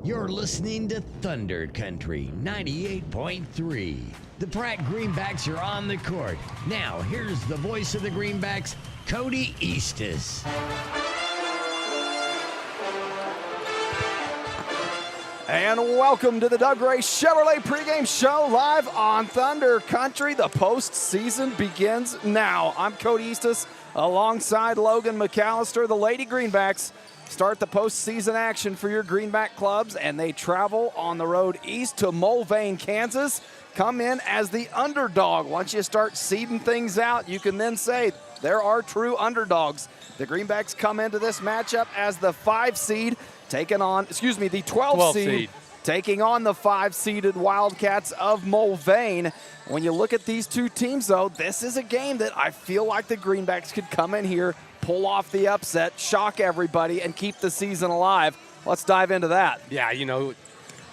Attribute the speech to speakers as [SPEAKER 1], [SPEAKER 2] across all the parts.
[SPEAKER 1] You're listening to Thunder Country 98.3. The Pratt Greenbacks are on the court. Now, here's the voice of the Greenbacks, Cody Eastis.
[SPEAKER 2] And welcome to the Doug Ray Chevrolet pregame show live on Thunder Country. The postseason begins now. I'm Cody Eastis alongside Logan McAllister. The Lady Greenbacks start the postseason action for your Greenback clubs, and they travel on the road east to Mulvane, Kansas. Come in as the underdog. Once you start seeding things out, you can then say there are true underdogs. The Greenbacks come into this matchup as the 5 seed, the 12 seed, taking on the 5-seeded Wildcats of Mulvane. When you look at these two teams, though, this is a game that I feel like the Greenbacks could come in here, pull off the upset, shock everybody, and keep the season alive. Let's dive into that.
[SPEAKER 3] Yeah,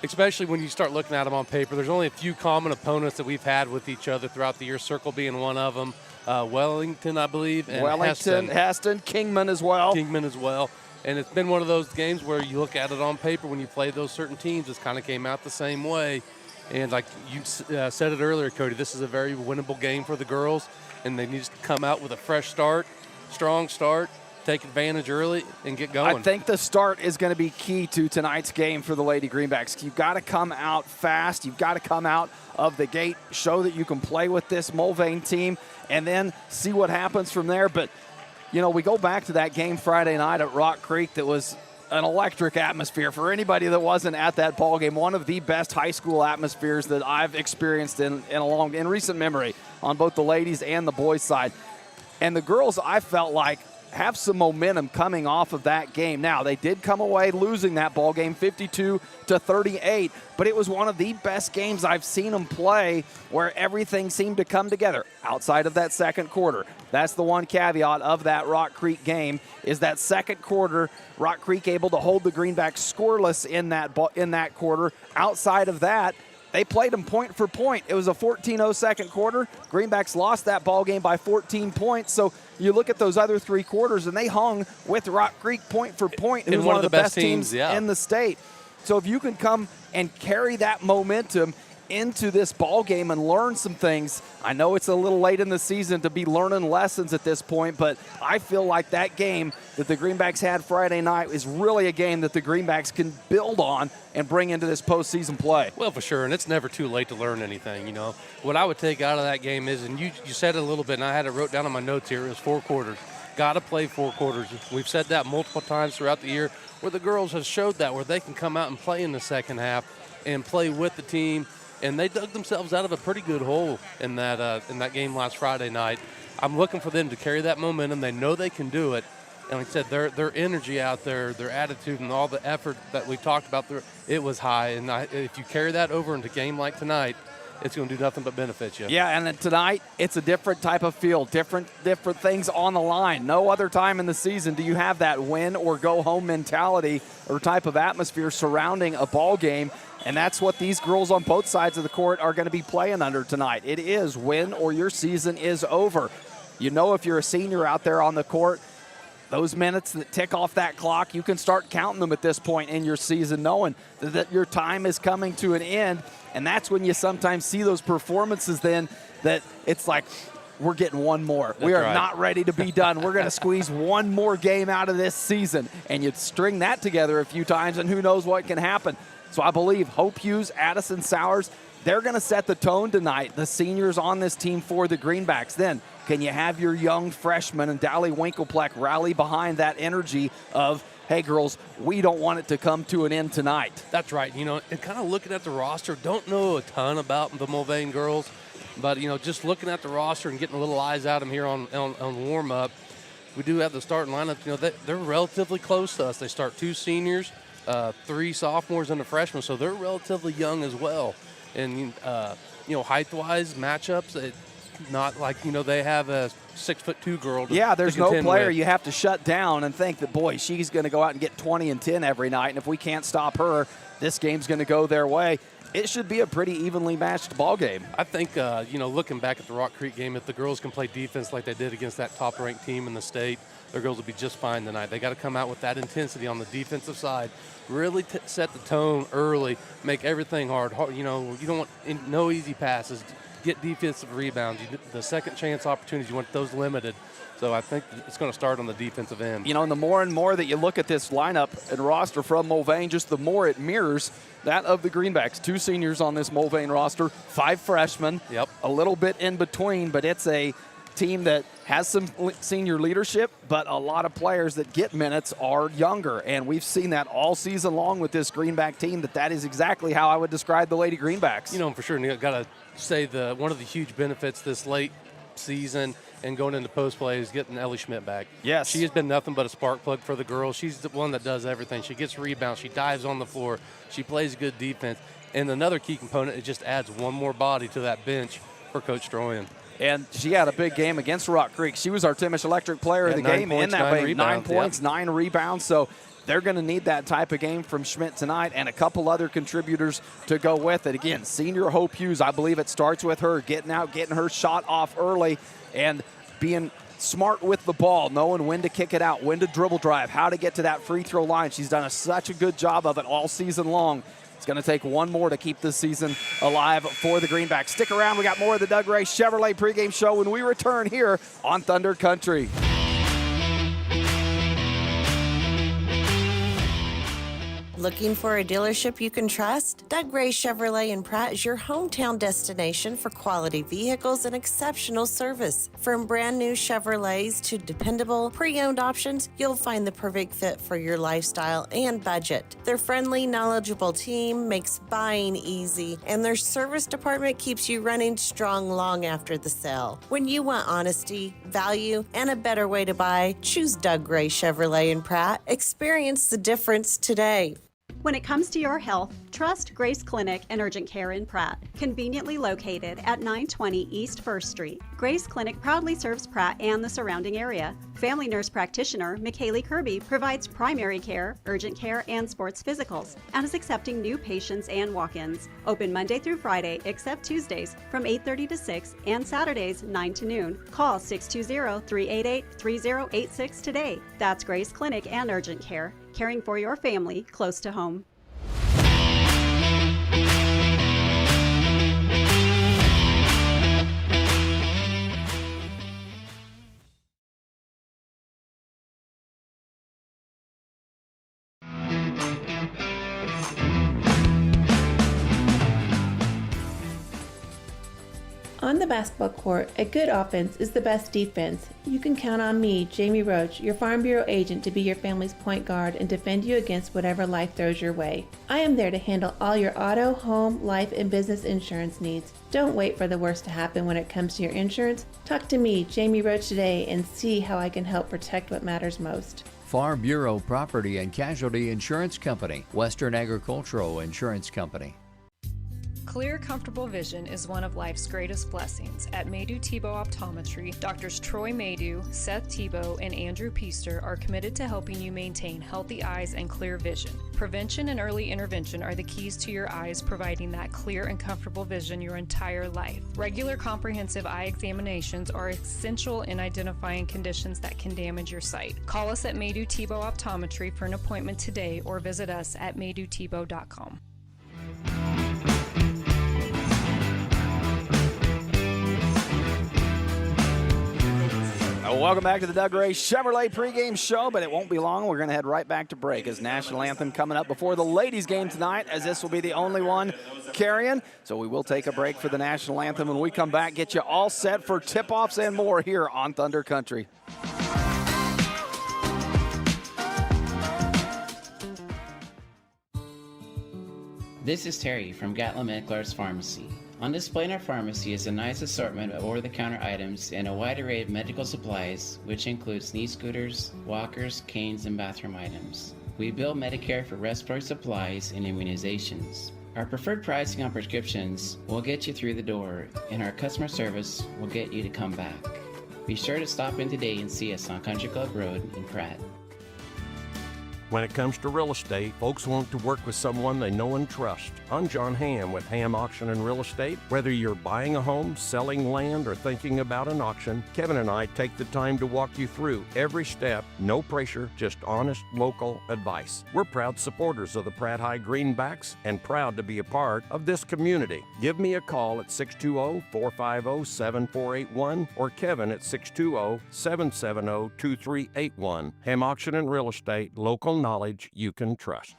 [SPEAKER 3] especially when you start looking at them on paper, there's only a few common opponents that we've had with each other throughout the year, Circle being one of them, Wellington, I believe, and
[SPEAKER 2] Heston, Kingman as well.
[SPEAKER 3] And it's been one of those games where you look at it on paper when you play those certain teams, it's kind of came out the same way. And like you said it earlier, Cody, this is a very winnable game for the girls, and they need to come out with a fresh start, strong start, take advantage early, and get going.
[SPEAKER 2] I think the start is going to be key to tonight's game for the Lady Greenbacks. You've got to come out fast. You've got to come out of the gate, show that you can play with this Mulvane team, and then see what happens from there. But, we go back to that game Friday night at Rock Creek that was an electric atmosphere. For anybody that wasn't at that ball game, one of the best high school atmospheres that I've experienced in recent memory on both the ladies and the boys side. And the girls, I felt like, have some momentum coming off of that game. Now, they did come away losing that ball game 52-38, but it was one of the best games I've seen them play where everything seemed to come together outside of that second quarter. That's the one caveat of that Rock Creek game, is that second quarter, Rock Creek able to hold the Greenbacks scoreless in that quarter. Outside of that, they played them point for point. It was a 14-0 second quarter. Greenbacks lost that ball game by 14 points. So you look at those other 3 quarters, and they hung with Rock Creek point for point, who's one of the best teams in the state. So if you can come and carry that momentum into this ball game and learn some things, I know it's a little late in the season to be learning lessons at this point, but I feel like that game that the Greenbacks had Friday night is really a game that the Greenbacks can build on and bring into this postseason play.
[SPEAKER 3] Well, for sure, and it's never too late to learn anything, What I would take out of that game is, and you said it a little bit, and I had it wrote down on my notes here, it was 4 quarters. Got to play 4 quarters. We've said that multiple times throughout the year, where the girls have showed that, where they can come out and play in the second half and play with the team. And they dug themselves out of a pretty good hole in that game last Friday night. I'm looking for them to carry that momentum. They know they can do it. And like I said, their energy out there, their attitude, and all the effort that we talked about, it was high. And if you carry that over into a game like tonight, it's going to do nothing but benefit you.
[SPEAKER 2] Yeah, and then tonight, it's a different type of feel, different things on the line. No other time in the season do you have that win or go home mentality or type of atmosphere surrounding a ball game. And that's what these girls on both sides of the court are going to be playing under tonight. It is win or your season is over. If you're a senior out there on the court, those minutes that tick off that clock, you can start counting them at this point in your season, knowing that your time is coming to an end. And that's when you sometimes see those performances then that it's like, we're getting one more. We are not ready to be done. We're going to squeeze one more game out of this season. And you string that together a few times, and who knows what can happen. So I believe Hope Hughes, Addison Sowers, they're going to set the tone tonight, the seniors on this team for the Greenbacks. Then can you have your young freshmen and Dally Winkelpleck rally behind that energy of, hey, girls, we don't want it to come to an end tonight.
[SPEAKER 3] That's right. And kind of looking at the roster, don't know a ton about the Mulvane girls, but, just looking at the roster and getting a little eyes out of them here on warm-up, we do have the starting lineup. They're relatively close to us. They start 2 seniors, 3 sophomores and a freshman, so they're relatively young as well. And height-wise matchups, not like they have a 6'2" girl.
[SPEAKER 2] There's no player you have to shut down and think that, boy, she's going to go out and get 20 and 10 every night, and if we can't stop her, this game's going to go their way. it should be a pretty evenly matched ball game.
[SPEAKER 3] I think, looking back at the Rock Creek game, if the girls can play defense like they did against that top-ranked team in the state, their girls will be just fine tonight. They got to come out with that intensity on the defensive side, really set the tone early, make everything hard. You don't want no easy passes. Get defensive rebounds. The second chance opportunities, you want those limited. So I think it's going to start on the defensive end.
[SPEAKER 2] And the more and more that you look at this lineup and roster from Mulvane, just the more it mirrors that of the Greenbacks. 2 seniors on this Mulvane roster, 5 freshmen.
[SPEAKER 3] Yep.
[SPEAKER 2] A little bit in between, but it's a team that has some senior leadership, but a lot of players that get minutes are younger. And we've seen that all season long with this Greenback team, that is exactly how I would describe the Lady Greenbacks.
[SPEAKER 3] For sure. And you got to say one of the huge benefits this late season and going into post play is getting Ellie Schmidt back.
[SPEAKER 2] Yes.
[SPEAKER 3] She has been nothing but a spark plug for the girls. She's the one that does everything. She gets rebounds. She dives on the floor. She plays good defense. And another key component, it just adds one more body to that bench for Coach Stroyan.
[SPEAKER 2] And she had a big game against Rock Creek. She was our Timish Electric player of the game in that way. 9 points, 9 rebounds. So they're going to need that type of game from Schmidt tonight and a couple other contributors to go with it. Again, senior Hope Hughes, I believe it starts with her getting out, getting her shot off early, and being smart with the ball, knowing when to kick it out, when to dribble drive, how to get to that free throw line. She's done such a good job of it all season long. It's going to take one more to keep this season alive for the Greenbacks. Stick around. We got more of the Doug Ray Chevrolet pregame show when we return here on Thunder Country.
[SPEAKER 4] Looking for a dealership you can trust? Doug Ray Chevrolet in Pratt is your hometown destination for quality vehicles and exceptional service. From brand new Chevrolets to dependable, pre-owned options, you'll find the perfect fit for your lifestyle and budget. Their friendly, knowledgeable team makes buying easy, and their service department keeps you running strong long after the sale. When you want honesty, value, and a better way to buy, choose Doug Ray Chevrolet in Pratt. Experience the difference today.
[SPEAKER 5] When it comes to your health, trust Grace Clinic and Urgent Care in Pratt, conveniently located at 920 East 1st Street. Grace Clinic proudly serves Pratt and the surrounding area. Family nurse practitioner McKaylee Kirby provides primary care, urgent care, and sports physicals, and is accepting new patients and walk-ins. Open Monday through Friday, except Tuesdays, from 8:30 to 6, and Saturdays, 9 to noon. Call 620-388-3086 today. That's Grace Clinic and Urgent Care, caring for your family close to home.
[SPEAKER 6] On the basketball court, a good offense is the best defense. You can count on me, Jamie Roach, your Farm Bureau agent, to be your family's point guard and defend you against whatever life throws your way. I am there to handle all your auto, home, life, and business insurance needs. Don't wait for the worst to happen when it comes to your insurance. Talk to me, Jamie Roach, today and see how I can help protect what matters most.
[SPEAKER 7] Farm Bureau Property and Casualty Insurance Company, Western Agricultural Insurance Company.
[SPEAKER 8] Clear, comfortable vision is one of life's greatest blessings. At Maydew Tebow Optometry, Doctors Troy Maydew, Seth Tebow, and Andrew Peaster are committed to helping you maintain healthy eyes and clear vision. Prevention and early intervention are the keys to your eyes, providing that clear and comfortable vision your entire life. Regular comprehensive eye examinations are essential in identifying conditions that can damage your sight. Call us at Maydew Tebow Optometry for an appointment today or visit us at maydewtebow.com.
[SPEAKER 2] Welcome back to the Doug Ray Chevrolet pregame show, but it won't be long. We're going to head right back to break as National Anthem coming up before the ladies' game tonight, as this will be the only one carrying. So we will take a break for the National Anthem. When we come back, get you all set for tip-offs and more here on Thunder Country.
[SPEAKER 9] This is Terry from Gatlin Meckler's Pharmacy. On display in our pharmacy is a nice assortment of over-the-counter items and a wide array of medical supplies, which includes knee scooters, walkers, canes, and bathroom items. We bill Medicare for respiratory supplies and immunizations. Our preferred pricing on prescriptions will get you through the door, and our customer service will get you to come back. Be sure to stop in today and see us on Country Club Road in Pratt.
[SPEAKER 10] When it comes to real estate, folks want to work with someone they know and trust. I'm John Hamm with Hamm Auction and Real Estate. Whether you're buying a home, selling land, or thinking about an auction, Kevin and I take the time to walk you through every step. No pressure, just honest local advice. We're proud supporters of the Pratt High Greenbacks and proud to be a part of this community. Give me a call at 620-450-7481 or Kevin at 620-770-2381. Hamm Auction and Real Estate, local knowledge you can trust.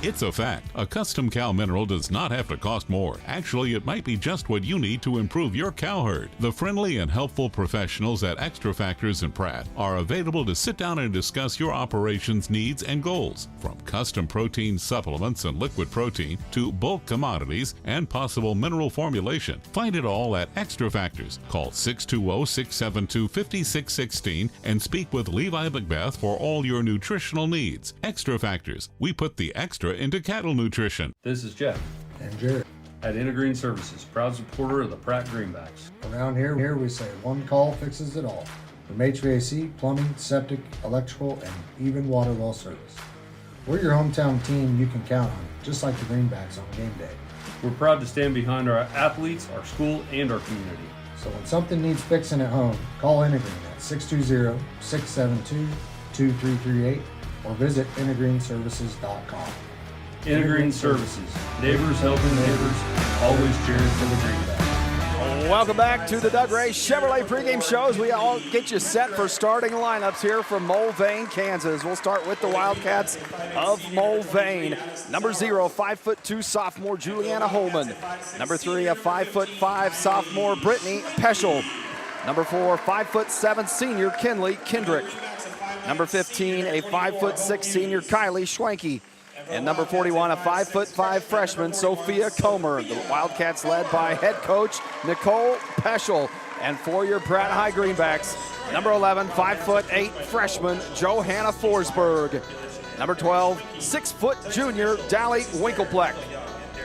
[SPEAKER 11] It's a fact. A custom cow mineral does not have to cost more. Actually, it might be just what you need to improve your cow herd. The friendly and helpful professionals at Extra Factors and Pratt are available to sit down and discuss your operations needs and goals. From custom protein supplements and liquid protein to bulk commodities and possible mineral formulation. Find it all at Extra Factors. Call 620-672-5616 and speak with Levi Macbeth for all your nutritional needs. Extra Factors. We put the extra into cattle nutrition.
[SPEAKER 12] This is Jeff
[SPEAKER 13] and Jared
[SPEAKER 12] at Intergreen Services, proud supporter of the Pratt Greenbacks.
[SPEAKER 13] Around here we say one call fixes it all. From HVAC, plumbing, septic, electrical, and even water well service. We're your hometown team you can count on, just like the Greenbacks on game day.
[SPEAKER 12] We're proud to stand behind our athletes, our school, and our community.
[SPEAKER 13] So when something needs fixing at home, call Intergreen at 620-672-2338 or visit intergreenservices.com.
[SPEAKER 12] Intergreen Services, neighbors helping neighbors, always cheering for the Greenbacks.
[SPEAKER 2] Welcome back to the Doug Ray Chevrolet pregame shows. We all get you set for starting lineups here from Mulvane, Kansas. We'll start with the Wildcats of Mulvane. Number 0, 5'2" sophomore Juliana Holman. Number 3, a 5'5" sophomore Brittany Peschel. Number 4, 5'7" senior Kinley Kendrick. Number 15, a 5'6" senior Kylie Schwanke. And number 41, a 5'5" freshman Sophia Comer. The Wildcats led by head coach Nicole Peschel. And for your Pratt High Greenbacks, number 11, 5'8" freshman Johanna Forsberg. Number 12, 6' junior Dally Winklepleck.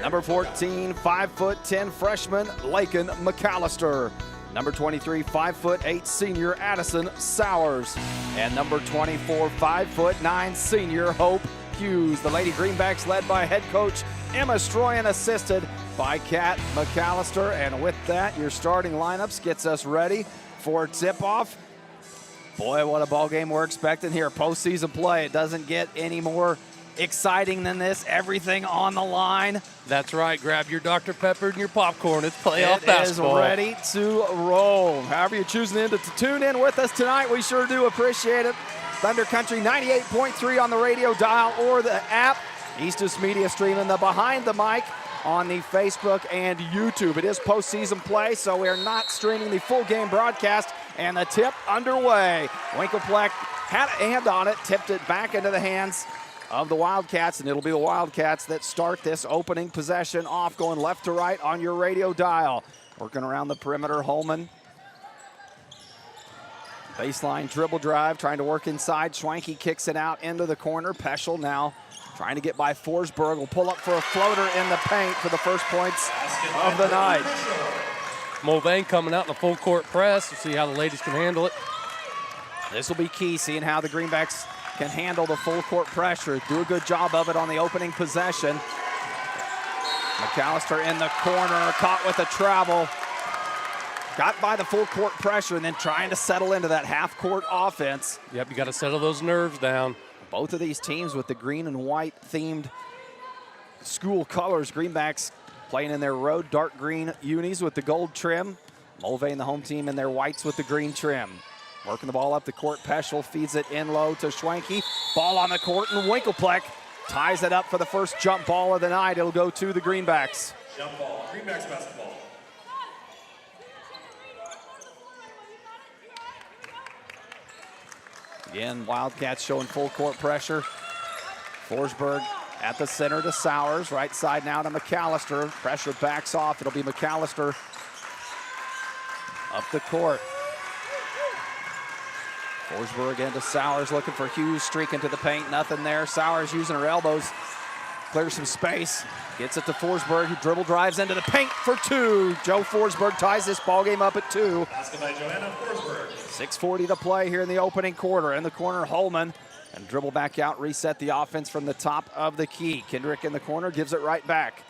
[SPEAKER 2] Number 14, 5'10" freshman Laken McAllister. Number 23, 5'8" senior Addison Sowers. And number 24, 5'9" senior Hope Hughes. The Lady Greenbacks led by head coach Emma Stroyan, assisted by Kat McAllister. And with that, your starting lineups gets us ready for tip-off. Boy, what a ball game we're expecting here. Postseason play. It doesn't get any more exciting than this. Everything on the line.
[SPEAKER 3] That's right. Grab your Dr. Pepper and your popcorn. It's playoff basketball.
[SPEAKER 2] It is ready to roll. However you're choosing to tune in with us tonight, we sure do appreciate it. Thunder Country 98.3 on the radio dial or the app. Eastus Media streaming the Behind the Mic on the Facebook and YouTube. It is postseason play, so we are not streaming the full game broadcast. And the tip underway. Winklepleck had a hand on it, tipped it back into the hands of the Wildcats, and it'll be the Wildcats that start this opening possession off, going left to right on your radio dial. Working around the perimeter, Holman. Baseline dribble drive, trying to work inside. Schwanke kicks it out into the corner. Peschel now trying to get by Forsberg. Will pull up for a floater in the paint for the first points of the night.
[SPEAKER 3] Mulvane coming out in a full court press. We'll see how the ladies can handle it.
[SPEAKER 2] This will be key, seeing how the Greenbacks can handle the full court pressure. Do a good job of it on the opening possession. McAllister in the corner, caught with a travel. Got by the full court pressure and then trying to settle into that half court offense.
[SPEAKER 3] Yep, you got to settle those nerves down.
[SPEAKER 2] Both of these teams with the green and white themed school colors. Greenbacks playing in their road dark green unis with the gold trim. Mulvane, the home team, in their whites with the green trim. Working the ball up the court. Peschel feeds it in low to Schwanke. Ball on the court, and Winklepleck ties it up for the first jump ball of the night. It'll go to the Greenbacks.
[SPEAKER 12] Jump ball, Greenbacks basketball.
[SPEAKER 2] Again, Wildcats showing full court pressure. Forsberg at the center to Sowers. Right side now to McAllister. Pressure backs off. It'll be McAllister up the court. Forsberg into Sowers, looking for Hughes, streaking to the paint. Nothing there. Sowers using her elbows clears some space, gets it to Forsberg, who dribble drives into the paint for two. Joe Forsberg ties this ball game up at 2.
[SPEAKER 14] Basket by Joanna Forsberg.
[SPEAKER 2] 6:40 to play here in the opening quarter. In the corner, Holman, and dribble back out, reset the offense from the top of the key. Kendrick in the corner, gives it right back.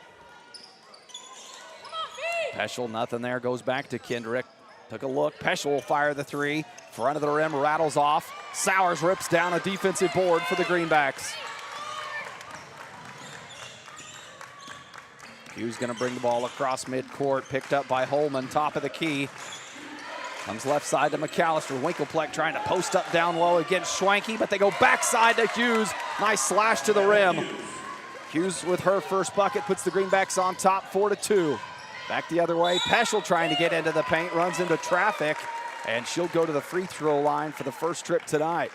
[SPEAKER 2] Peschel, nothing there, goes back to Kendrick. Took a look, Peschel will fire the 3. Front of the rim, rattles off. Sowers rips down a defensive board for the Greenbacks. Hughes gonna bring the ball across midcourt, picked up by Holman, top of the key. Comes left side to McAllister. Winkelpleck trying to post up down low against Schwanke, but they go backside to Hughes. Nice slash to the rim. Hughes with her first bucket puts the Greenbacks on top, 4-2. Back the other way, Peschel trying to get into the paint, runs into traffic, and she'll go to the free throw line for the first trip tonight.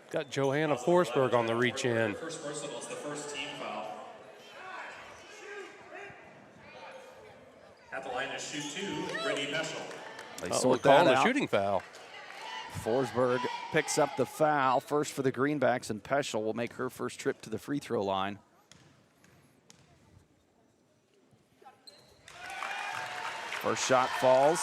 [SPEAKER 3] Got Johanna Forsberg on the reach in.
[SPEAKER 14] First personal, it's the first team foul. At the line to shoot 2, Brittany Peschel.
[SPEAKER 2] They sort that out.
[SPEAKER 3] A shooting foul.
[SPEAKER 2] Forsberg picks up the foul, first for the Greenbacks, and Peschel will make her first trip to the free throw line. First shot falls.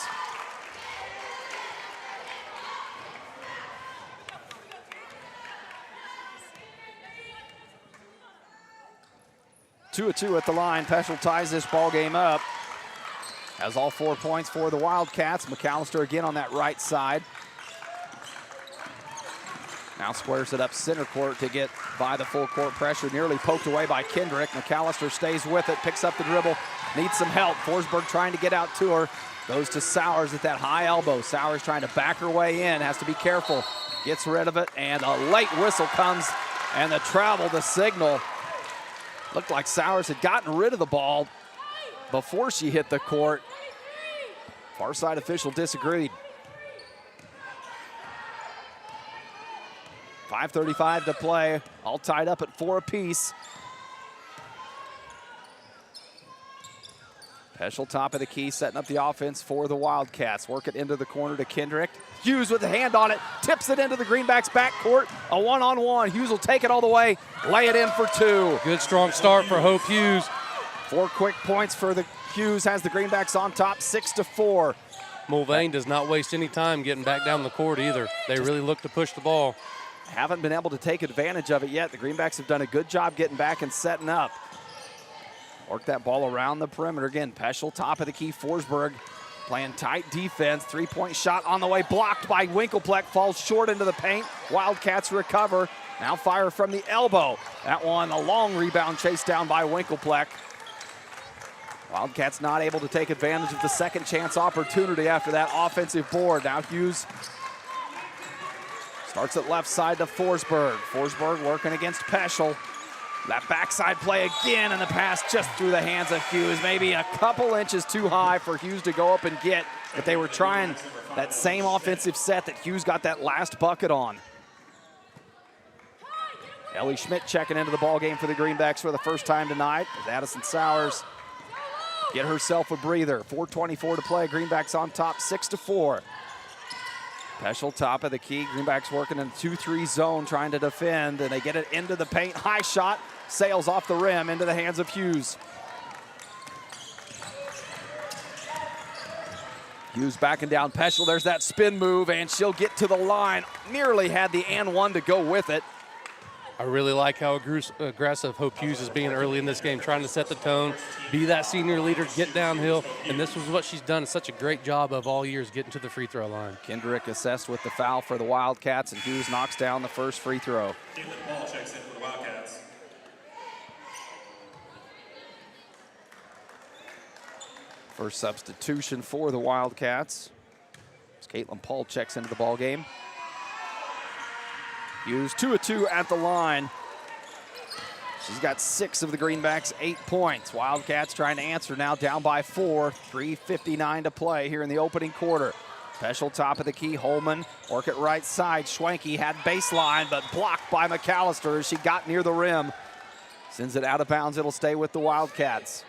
[SPEAKER 2] Two at the line. Peschel ties this ball game up. Has all 4 points for the Wildcats. McAllister again on that right side. Now squares it up center court to get by the full court pressure. Nearly poked away by Kendrick. McAllister stays with it, picks up the dribble, needs some help. Forsberg trying to get out to her. Goes to Sowers at that high elbow. Sowers trying to back her way in, has to be careful. Gets rid of it, and a late whistle comes, and the travel, the signal. Looked like Sowers had gotten rid of the ball before she hit the court. Far side official disagreed. 5:35 to play, all tied up at 4 apiece. Peschel top of the key, setting up the offense for the Wildcats. Work it into the corner to Kendrick. Hughes with a hand on it, tips it into the Greenbacks backcourt. A one-on-one. Hughes will take it all the way, lay it in for 2.
[SPEAKER 3] Good strong start for Hope Hughes.
[SPEAKER 2] 4 quick points for the Hughes, has the Greenbacks on top, 6-4.
[SPEAKER 3] Mulvane does not waste any time getting back down the court either. They really look to push the ball.
[SPEAKER 2] Haven't been able to take advantage of it yet. The Greenbacks have done a good job getting back and setting up. Work that ball around the perimeter again. Peschel, top of the key. Forsberg playing tight defense. 3-point shot on the way, blocked by Winkelpleck. Falls short into the paint. Wildcats recover. Now fire from the elbow. That one, a long rebound chased down by Winkelpleck. Wildcats not able to take advantage of the second chance opportunity after that offensive board. Now Hughes starts at left side to Forsberg. Forsberg working against Peschel. That backside play again, and the pass just through the hands of Hughes. Maybe a couple inches too high for Hughes to go up and get, but they were trying that same offensive set that Hughes got that last bucket on. Ellie Schmidt checking into the ball game for the Greenbacks for the first time tonight. As Addison Sowers get herself a breather. 4:24 to play. Greenbacks on top, 6-4. Peschel top of the key. Greenbacks working in a 2-3 zone, trying to defend, and they get it into the paint. High shot, sails off the rim into the hands of Hughes. Hughes backing down Peschel. There's that spin move, and she'll get to the line. Nearly had the and one to go with it.
[SPEAKER 3] I really like how aggressive Hope Hughes is being early in this game, trying to set the tone, be that senior leader, get downhill, and this was what she's done such a great job of all years, getting to the free throw line.
[SPEAKER 2] Kendrick assessed with the foul for the Wildcats, and Hughes knocks down the first free throw.
[SPEAKER 14] Caitlin Paul checks in for the Wildcats.
[SPEAKER 2] First substitution for the Wildcats. As Caitlin Paul checks into the ball game. Hughes 2 of 2 at the line. She's got 6 of the Greenbacks, 8 points. Wildcats trying to answer now, down by 4. 3:59 to play here in the opening quarter. Peschel top of the key. Holman work it right side. Schwanke had baseline, but blocked by McAllister as she got near the rim. Sends it out of bounds. It'll stay with the Wildcats.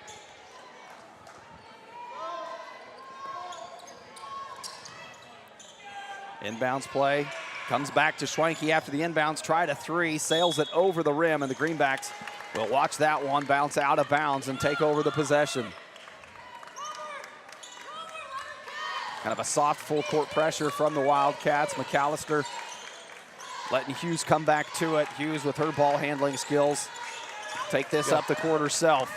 [SPEAKER 2] Inbounds play Comes back to Schwenke after the inbounds, tried a three, sails it over the rim, and the Greenbacks will watch that one bounce out of bounds and take over the possession. Kind of a soft full court pressure from the Wildcats. McAllister letting Hughes come back to it. Hughes with her ball handling skills. Take this up the court herself.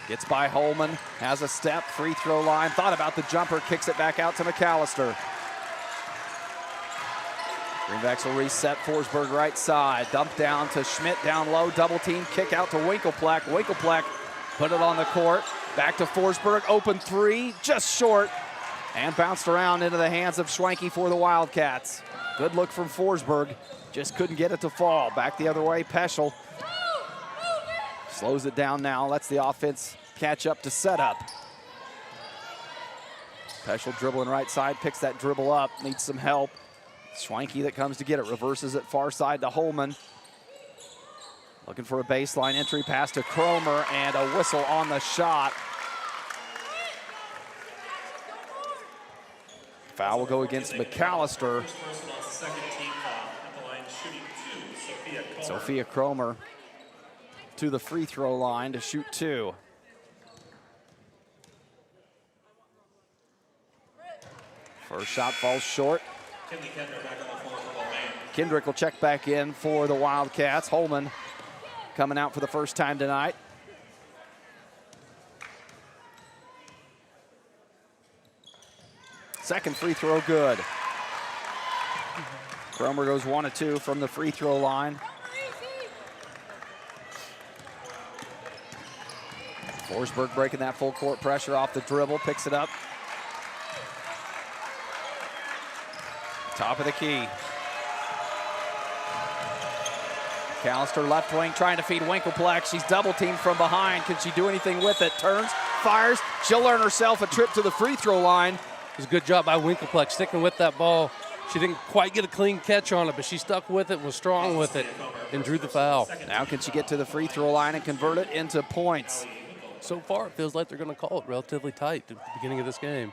[SPEAKER 2] Gets by Holman, has a step, free throw line. Thought about the jumper, kicks it back out to McAllister. Greenbacks will reset Forsberg right side. Dump down to Schmidt down low, double team, kick out to Winkelpleck. Winkelpleck put it on the court. Back to Forsberg, open three, just short. And bounced around into the hands of Schwenke for the Wildcats. Good look from Forsberg, just couldn't get it to fall. Back the other way, Peschel. Slows it down now, lets the offense catch up to set up. Peschel dribbling right side, picks that dribble up, needs some help. Schwenke that comes to get it, reverses it far side to Holman. Looking for a baseline entry pass to Cromer, and a whistle on the shot. Foul will go against McAllister. Sophia Cromer to the free throw line to shoot two. First shot falls short. Kendrick will check back in for the Wildcats. Holman coming out for the first time tonight. Second free throw good. Cromer goes 1 of 2 from the free throw line. Forsberg breaking that full court pressure off the dribble, picks it up. Top of the key. McAllister left wing trying to feed Winkelpleck. She's double teamed from behind. Can she do anything with it? Turns, fires. She'll earn herself a trip to the free throw line.
[SPEAKER 3] It was a good job by Winkelpleck sticking with that ball. She didn't quite get a clean catch on it, but she stuck with it, was strong with it, and drew the foul.
[SPEAKER 2] Now can she get to the free throw line and convert it into points?
[SPEAKER 3] So far, it feels like they're going to call it relatively tight at the beginning of this game.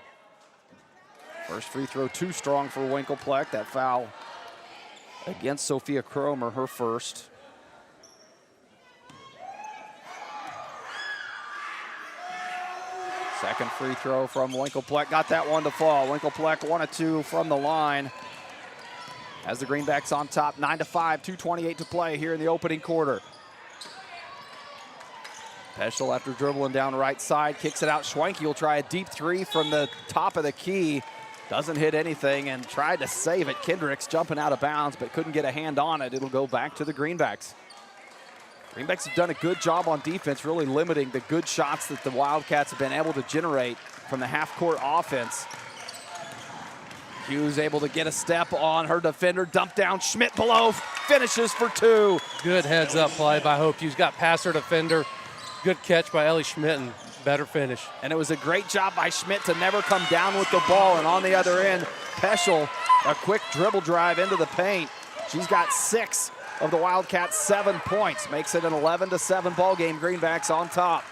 [SPEAKER 2] First free throw too strong for Winkelpleck. That foul against Sophia Cromer, her first. Second free throw from Winkelpleck. Got that one to fall. Winkelpleck 1 of 2 from the line. As the Greenbacks on top, 9-5, 2:28 to play here in the opening quarter. Peschel after dribbling down right side, kicks it out. Schwenke will try a deep three from the top of the key. Doesn't hit anything and tried to save it. Kendricks jumping out of bounds but couldn't get a hand on it. It'll go back to the Greenbacks. Greenbacks have done a good job on defense, really limiting the good shots that the Wildcats have been able to generate from the half-court offense. Hughes able to get a step on her defender, dump down, Schmidt below, finishes for two.
[SPEAKER 3] Good heads-up play by Hope Hughes, got past her defender. Good catch by Ellie Schmidt and better finish.
[SPEAKER 2] And it was a great job by Schmidt to never come down with the ball, and on the other end, Peschel, a quick dribble drive into the paint. She's got 6 of the Wildcats' 7 points. Makes it an 11-7 ball game. Greenbacks on top.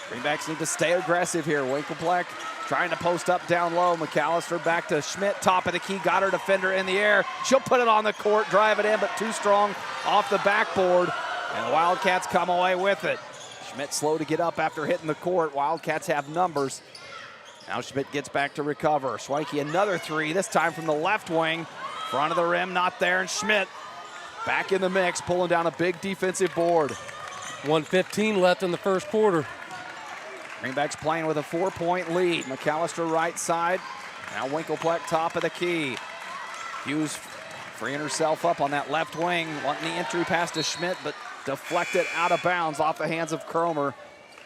[SPEAKER 2] Greenbacks need to stay aggressive here. Winkelpleck trying to post up down low. McAllister back to Schmidt, top of the key, got her defender in the air. She'll put it on the court, drive it in, but too strong off the backboard. And the Wildcats come away with it. Schmidt slow to get up after hitting the court. Wildcats have numbers. Now Schmidt gets back to recover. Schwenke another three, this time from the left wing. Front of the rim, not there, and Schmidt back in the mix, pulling down a big defensive board.
[SPEAKER 3] 1:15 left in the first quarter.
[SPEAKER 2] Greenbacks playing with a 4-point lead. McAllister right side. Now Winkelpleck top of the key. Hughes freeing herself up on that left wing, wanting the entry pass to Schmidt, but deflected out of bounds off the hands of Cromer.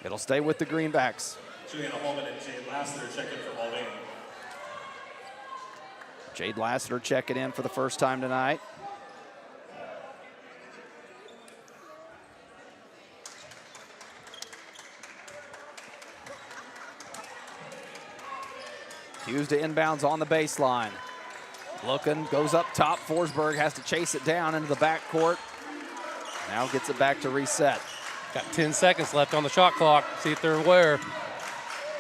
[SPEAKER 2] It'll stay with the Greenbacks.
[SPEAKER 14] Juliana Holman and Jade Lassiter checking for Mulvane.
[SPEAKER 2] Jade Lassiter checking in for the first time tonight. Hughes to inbounds on the baseline. Looking, goes up top. Forsberg has to chase it down into the backcourt. Now gets it back to reset.
[SPEAKER 3] Got 10 seconds left on the shot clock. See if they're aware.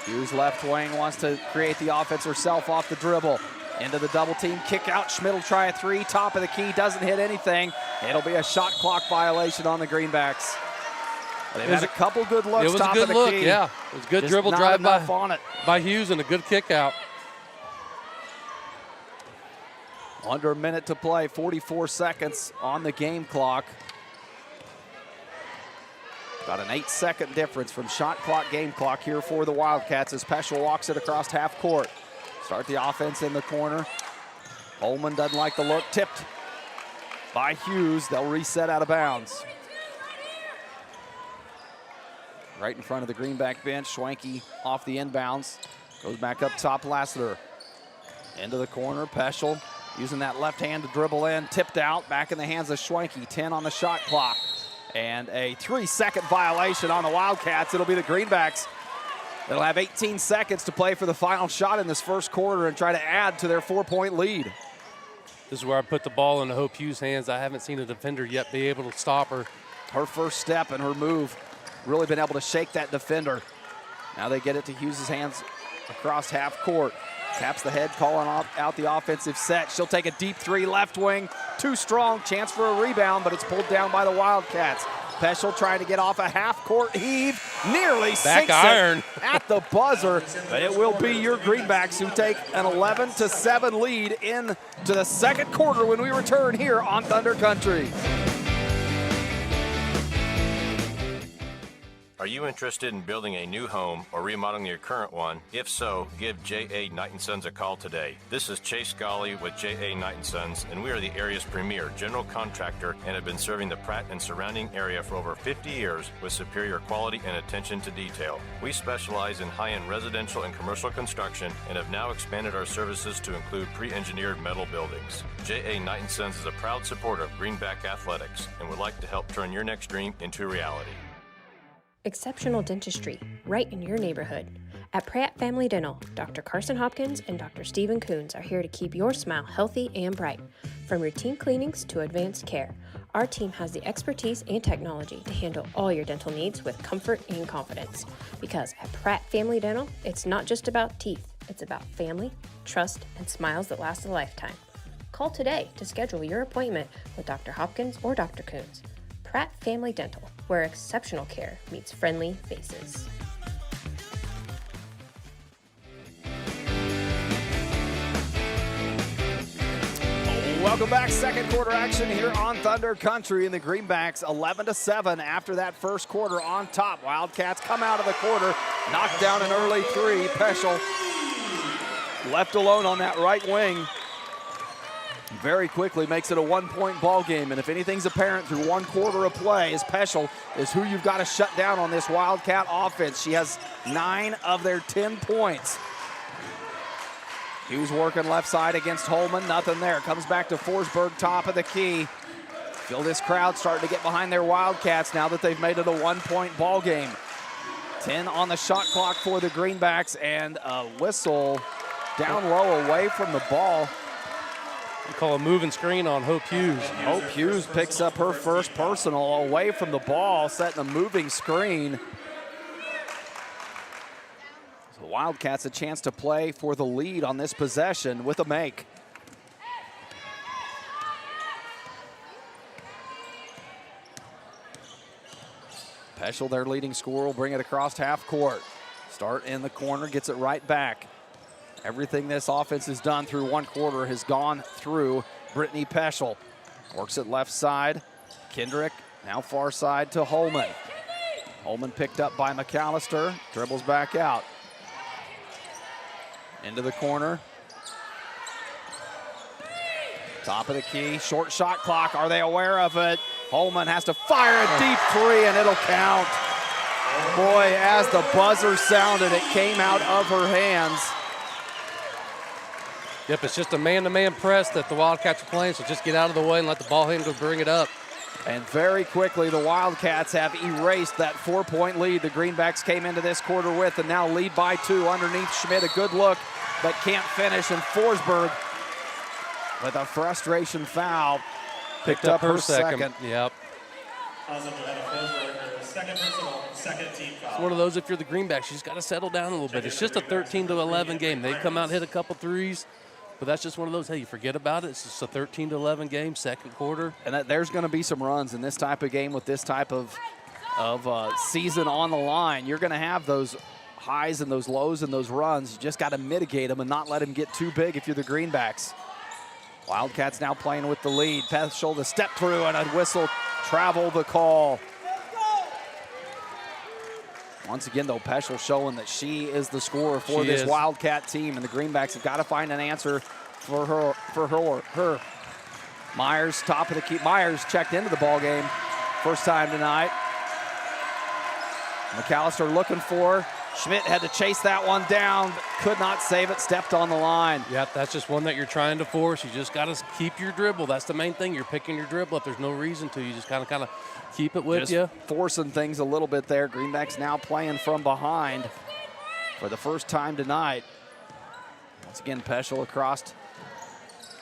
[SPEAKER 2] Hughes left wing wants to create the offense herself off the dribble. Into the double team, kick out. Schmidt will try a three, top of the key, doesn't hit anything. It'll be a shot clock violation on the Greenbacks. They've had a couple good looks.
[SPEAKER 3] It was
[SPEAKER 2] top
[SPEAKER 3] a good
[SPEAKER 2] of the
[SPEAKER 3] look,
[SPEAKER 2] key.
[SPEAKER 3] yeah. It was a good
[SPEAKER 2] Just
[SPEAKER 3] dribble
[SPEAKER 2] not
[SPEAKER 3] drive
[SPEAKER 2] enough on it.
[SPEAKER 3] by Hughes and a good kick out.
[SPEAKER 2] Under a minute to play, 44 seconds on the game clock. Got an 8-second difference from shot clock, game clock here for the Wildcats as Peschel walks it across half court. Start the offense in the corner. Holman doesn't like the look, tipped by Hughes. They'll reset out of bounds. Right in front of the Greenback bench, Schwenke off the inbounds. Goes back up top, Lassiter. Into the corner, Peschel using that left hand to dribble in, tipped out, back in the hands of Schwenke. 10 on the shot clock. And a 3-second violation on the Wildcats. It'll be the Greenbacks. They'll have 18 seconds to play for the final shot in this first quarter and try to add to their 4-point lead.
[SPEAKER 3] This is where I put the ball in Hope Hughes' hands. I haven't seen a defender yet be able to stop her.
[SPEAKER 2] Her first step and her move really been able to shake that defender. Now they get it to Hughes' hands across half court. Taps the head, calling out the offensive set. She'll take a deep three, left wing. Too strong, chance for a rebound, but it's pulled down by the Wildcats. Peschel trying to get off a half-court heave. Nearly
[SPEAKER 3] back
[SPEAKER 2] sinks
[SPEAKER 3] iron
[SPEAKER 2] it at the buzzer, but it will be your Greenbacks who take an 11-7 lead into the second quarter when we return here on Thunder Country.
[SPEAKER 15] Are you interested in building a new home or remodeling your current one? If so, give J.A. Knight & Sons a call today. This is Chase Scully with J.A. Knight & Sons, and we are the area's premier general contractor and have been serving the Pratt and surrounding area for over 50 years with superior quality and attention to detail. We specialize in high-end residential and commercial construction and have now expanded our services to include pre-engineered metal buildings. J.A. Knight & Sons is a proud supporter of Greenback Athletics and would like to help turn your next dream into reality.
[SPEAKER 16] Exceptional dentistry, right in your neighborhood. At Pratt Family Dental, Dr. Carson Hopkins and Dr. Stephen Coons are here to keep your smile healthy and bright. From routine cleanings to advanced care, our team has the expertise and technology to handle all your dental needs with comfort and confidence. Because at Pratt Family Dental, it's not just about teeth, it's about family, trust, and smiles that last a lifetime. Call today to schedule your appointment with Dr. Hopkins or Dr. Coons. Pratt Family Dental, where exceptional care meets friendly faces.
[SPEAKER 2] Welcome back. Second quarter action here on Thunder Country, and the Greenbacks 11-7 after that first quarter on top. Wildcats come out of the quarter, knock down an early three. Peschel left alone on that right wing. Very quickly makes it a one-point ball game, and if anything's apparent through one quarter of play, is Peschel is who you've got to shut down on this Wildcat offense. She has 9 of their 10 points. Hughes working left side against Holman, nothing there. Comes back to Forsberg, top of the key. Feel this crowd starting to get behind their Wildcats now that they've made it a one-point ball game. 10 on the shot clock for the Greenbacks, and a whistle down low away from the ball.
[SPEAKER 3] We call a moving screen on Hope Hughes.
[SPEAKER 2] Hope Hughes picks up her first personal away from the ball, setting a moving screen. So Wildcats a chance to play for the lead on this possession with a make. Peschel, their leading scorer, will bring it across half court. Start in the corner, gets it right back. Everything this offense has done through one quarter has gone through Brittany Peschel. Works it left side. Kendrick now far side to Holman. Holman picked up by McAllister. Dribbles back out. Into the corner. Top of the key. Short shot clock. Are they aware of it? Holman has to fire a deep three, and it'll count. Boy, as the buzzer sounded, it came out of her hands.
[SPEAKER 3] Yep, it's just a man-to-man press that the Wildcats are playing, so just get out of the way and let the ball handler bring it up.
[SPEAKER 2] And very quickly, the Wildcats have erased that 4-point lead the Greenbacks came into this quarter with, and now lead by 2 underneath Schmidt. A good look, but can't finish, and Forsberg with a frustration foul. Picked up her second.
[SPEAKER 3] Yep.
[SPEAKER 14] Second personal, second team foul.
[SPEAKER 3] It's one of those, if you're the Greenbacks, you just got to settle down a little bit. It's just a 13-11 game. They come out and hit a couple threes. But that's just one of those, hey, you forget about it. It's just a 13-11 game, second quarter.
[SPEAKER 2] And there's going to be some runs in this type of game with this type of season on the line. You're going to have those highs and those lows and those runs. You just got to mitigate them and not let them get too big if you're the Greenbacks. Wildcats now playing with the lead. Peschel to step through and a whistle travel the call. Once again, though, Peschel showing that she is the scorer for this Wildcat team, and the Greenbacks have got to find an answer for her. Myers, top of the key. Myers checked into the ball game first time tonight. McAllister looking for. Schmidt had to chase that one down, could not save it, stepped on the line.
[SPEAKER 3] Yep, that's just one that you're trying to force. You just got to keep your dribble. That's the main thing. You're picking your dribble. If there's no reason to, you just kind of keep it with you.
[SPEAKER 2] Forcing things a little bit there. Greenbacks now playing from behind for the first time tonight. Once again, Peschel across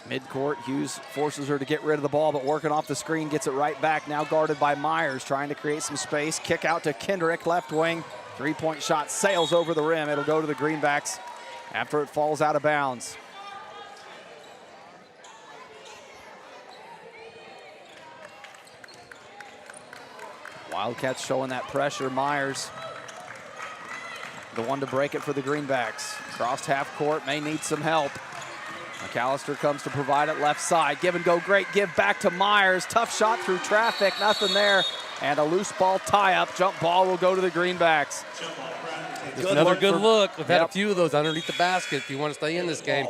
[SPEAKER 2] midcourt. Hughes forces her to get rid of the ball, but working off the screen, gets it right back. Now guarded by Myers, trying to create some space. Kick out to Kendrick, left wing. Three-point shot sails over the rim. It'll go to the Greenbacks after it falls out of bounds. Wildcats showing that pressure. Myers, the one to break it for the Greenbacks. Crossed half court, may need some help. McAllister comes to provide it left side. Give and go, great give back to Myers. Tough shot through traffic, nothing there. And a loose ball tie-up. Jump ball will go to the Greenbacks.
[SPEAKER 3] Another good look. We've had a few of those underneath the basket if you want to stay in this game.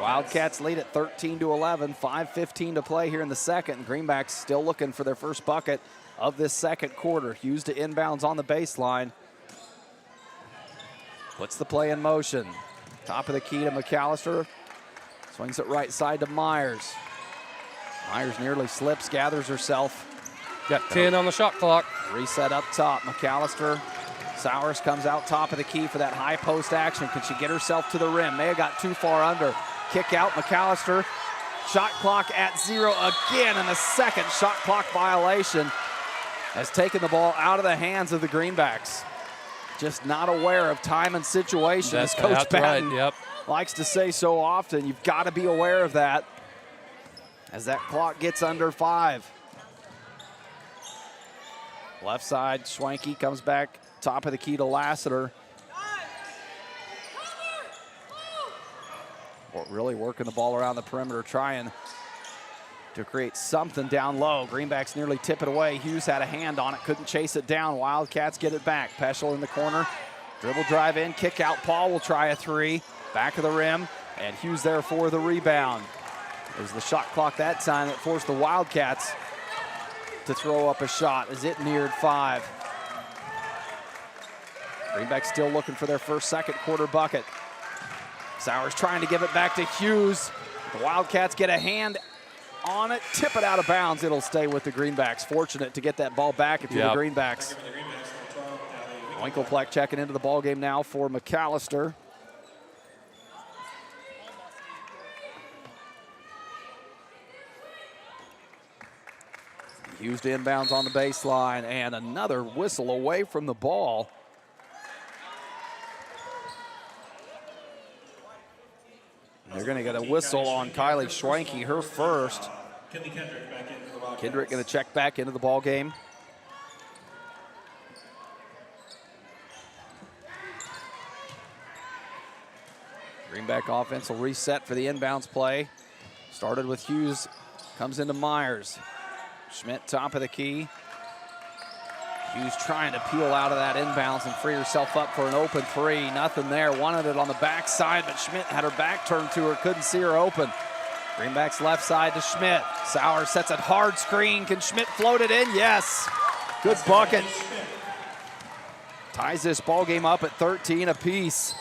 [SPEAKER 2] Wildcats lead at 13-11, 5:15 to play here in the second. Greenbacks still looking for their first bucket of this second quarter. Hughes to inbounds on the baseline. Puts the play in motion. Top of the key to McAllister. Swings it right side to Myers. Myers nearly slips, gathers herself.
[SPEAKER 3] Got 10 on the shot clock.
[SPEAKER 2] Reset up top. McAllister. Sowers comes out top of the key for that high post action. Can she get herself to the rim? May have got too far under. Kick out, McAllister. Shot clock at 0 again, and a second shot clock violation has taken the ball out of the hands of the Greenbacks. Just not aware of time and situation, as Coach Patton likes to say so often. You've got to be aware of that as that clock gets under 5. Left side, Schwanke comes back, top of the key to Lassiter. Really working the ball around the perimeter, trying to create something down low. Greenbacks nearly tip it away. Hughes had a hand on it, couldn't chase it down. Wildcats get it back. Peschel in the corner, dribble drive in, kick out. Paul will try a 3, back of the rim, and Hughes there for the rebound. It was the shot clock that time that forced the Wildcats to throw up a shot as it neared 5. Greenbacks still looking for their first second quarter bucket. Sowers trying to give it back to Hughes. The Wildcats get a hand on it, tip it out of bounds. It'll stay with the Greenbacks. Fortunate to get that ball back if you're the Greenbacks. Winkelpleck checking into the ball game now for McAllister. Hughes to inbounds on the baseline, and another whistle away from the ball. They're going to get a whistle on Kylie Schwanke, her first. Kendrick going to check back into the ball game. Greenback offense will reset for the inbounds play. Started with Hughes, comes into Myers. Schmidt top of the key. Hughes trying to peel out of that inbounds and free herself up for an open 3. Nothing there. Wanted it on the backside, but Schmidt had her back turned to her, couldn't see her open. Greenback's left side to Schmidt. Sauer sets it hard screen. Can Schmidt float it in? Yes. Good bucket. Ties this ball game up at 13 apiece.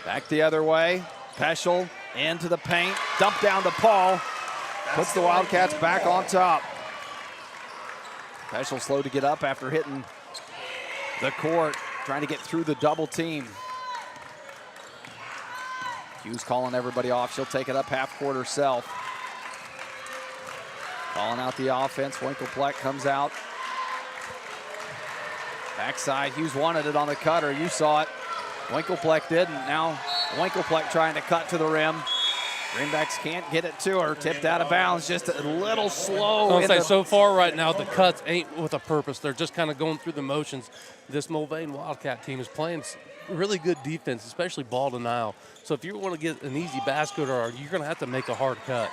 [SPEAKER 2] Back the other way. Peschel into the paint. Dump down to Paul. Puts the Wildcats back on top. Peschel slow to get up after hitting the court, trying to get through the double team. Hughes calling everybody off. She'll take it up half court herself. Calling out the offense. Winkelpleck comes out. Backside, Hughes wanted it on the cutter. You saw it. Winkelpleck didn't. Now Winkelpleck trying to cut to the rim. Greenbacks can't get it to her. Tipped out of bounds, just a little slow.
[SPEAKER 3] I'll say so far right now, the cuts ain't with a purpose. They're just kind of going through the motions. This Mulvane Wildcat team is playing really good defense, especially ball denial. So if you want to get an easy basket, or you're going to have to make a hard cut.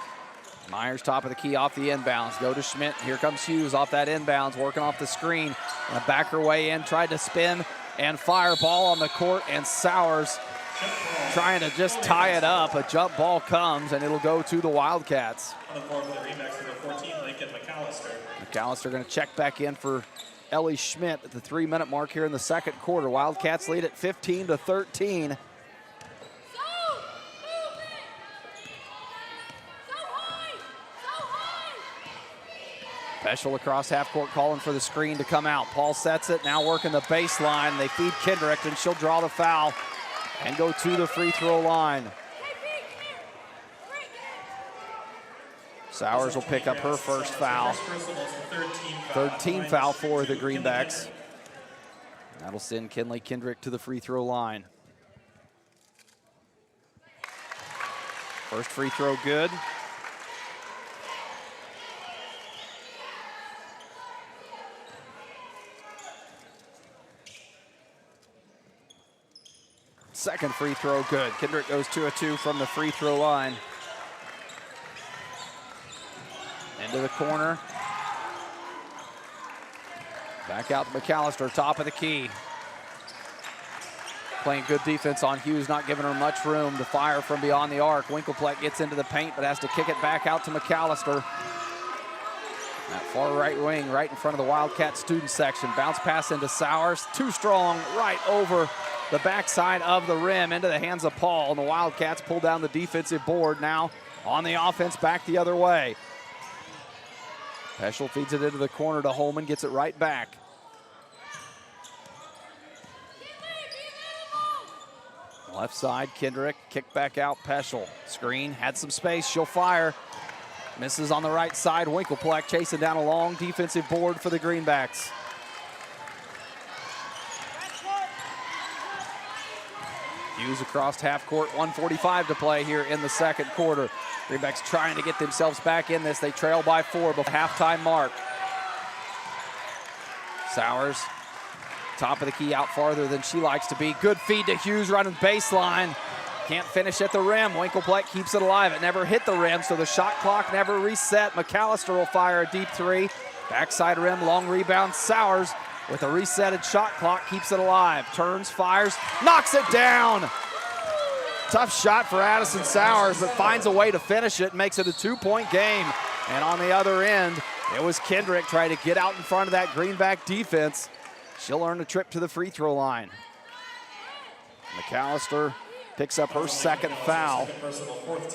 [SPEAKER 2] Myers top of the key off the inbounds. Go to Schmidt. Here comes Hughes off that inbounds, working off the screen. And back her way in, tried to spin and fire. Ball on the court, and Sowers trying to just tie it up. A jump ball comes, and it'll go to the Wildcats.
[SPEAKER 14] On the court for the Greenbacks, number 14, Lincoln McAllister.
[SPEAKER 2] McAllister going to check back in for Ellie Schmidt at the 3-minute mark here in the second quarter. Wildcats lead at 15-13. Peschel across half court calling for the screen to come out. Paul sets it, now working the baseline. They feed Kendrick, and she'll draw the foul and go to the free throw line. Sowers will pick up her first foul. Third team foul for the Greenbacks. That'll send Kinley Kendrick to the free throw line. First free throw good. Second free throw good. Kendrick goes 2 of 2 from the free throw line. Into the corner. Back out to McAllister, top of the key. Playing good defense on Hughes, not giving her much room to fire from beyond the arc. Winkelpleck gets into the paint, but has to kick it back out to McAllister. That far right wing, right in front of the Wildcat student section. Bounce pass into Sowers. Too strong, right over the backside of the rim into the hands of Paul. And the Wildcats pull down the defensive board now on the offense back the other way. Peschel feeds it into the corner to Holman, gets it right back. Left side, Kendrick, kick back out, Peschel. Screen, had some space, she'll fire. Misses on the right side, Winkelpleck chasing down a long defensive board for the Greenbacks. Hughes across half court, 1:45 to play here in the second quarter. Greenbacks trying to get themselves back in this. They trail by 4 before halftime mark. Sowers, top of the key, out farther than she likes to be. Good feed to Hughes running baseline. Can't finish at the rim. Winkelpleck keeps it alive. It never hit the rim, so the shot clock never reset. McAllister will fire a deep 3. Backside rim, long rebound. Sowers with a resetted shot clock keeps it alive. Turns, fires, knocks it down. Tough shot for Addison Sowers, but finds a way to finish it, makes it a 2-point game. And on the other end, it was Kendrick trying to get out in front of that Greenback defense. She'll earn a trip to the free throw line. McAllister picks up her second foul.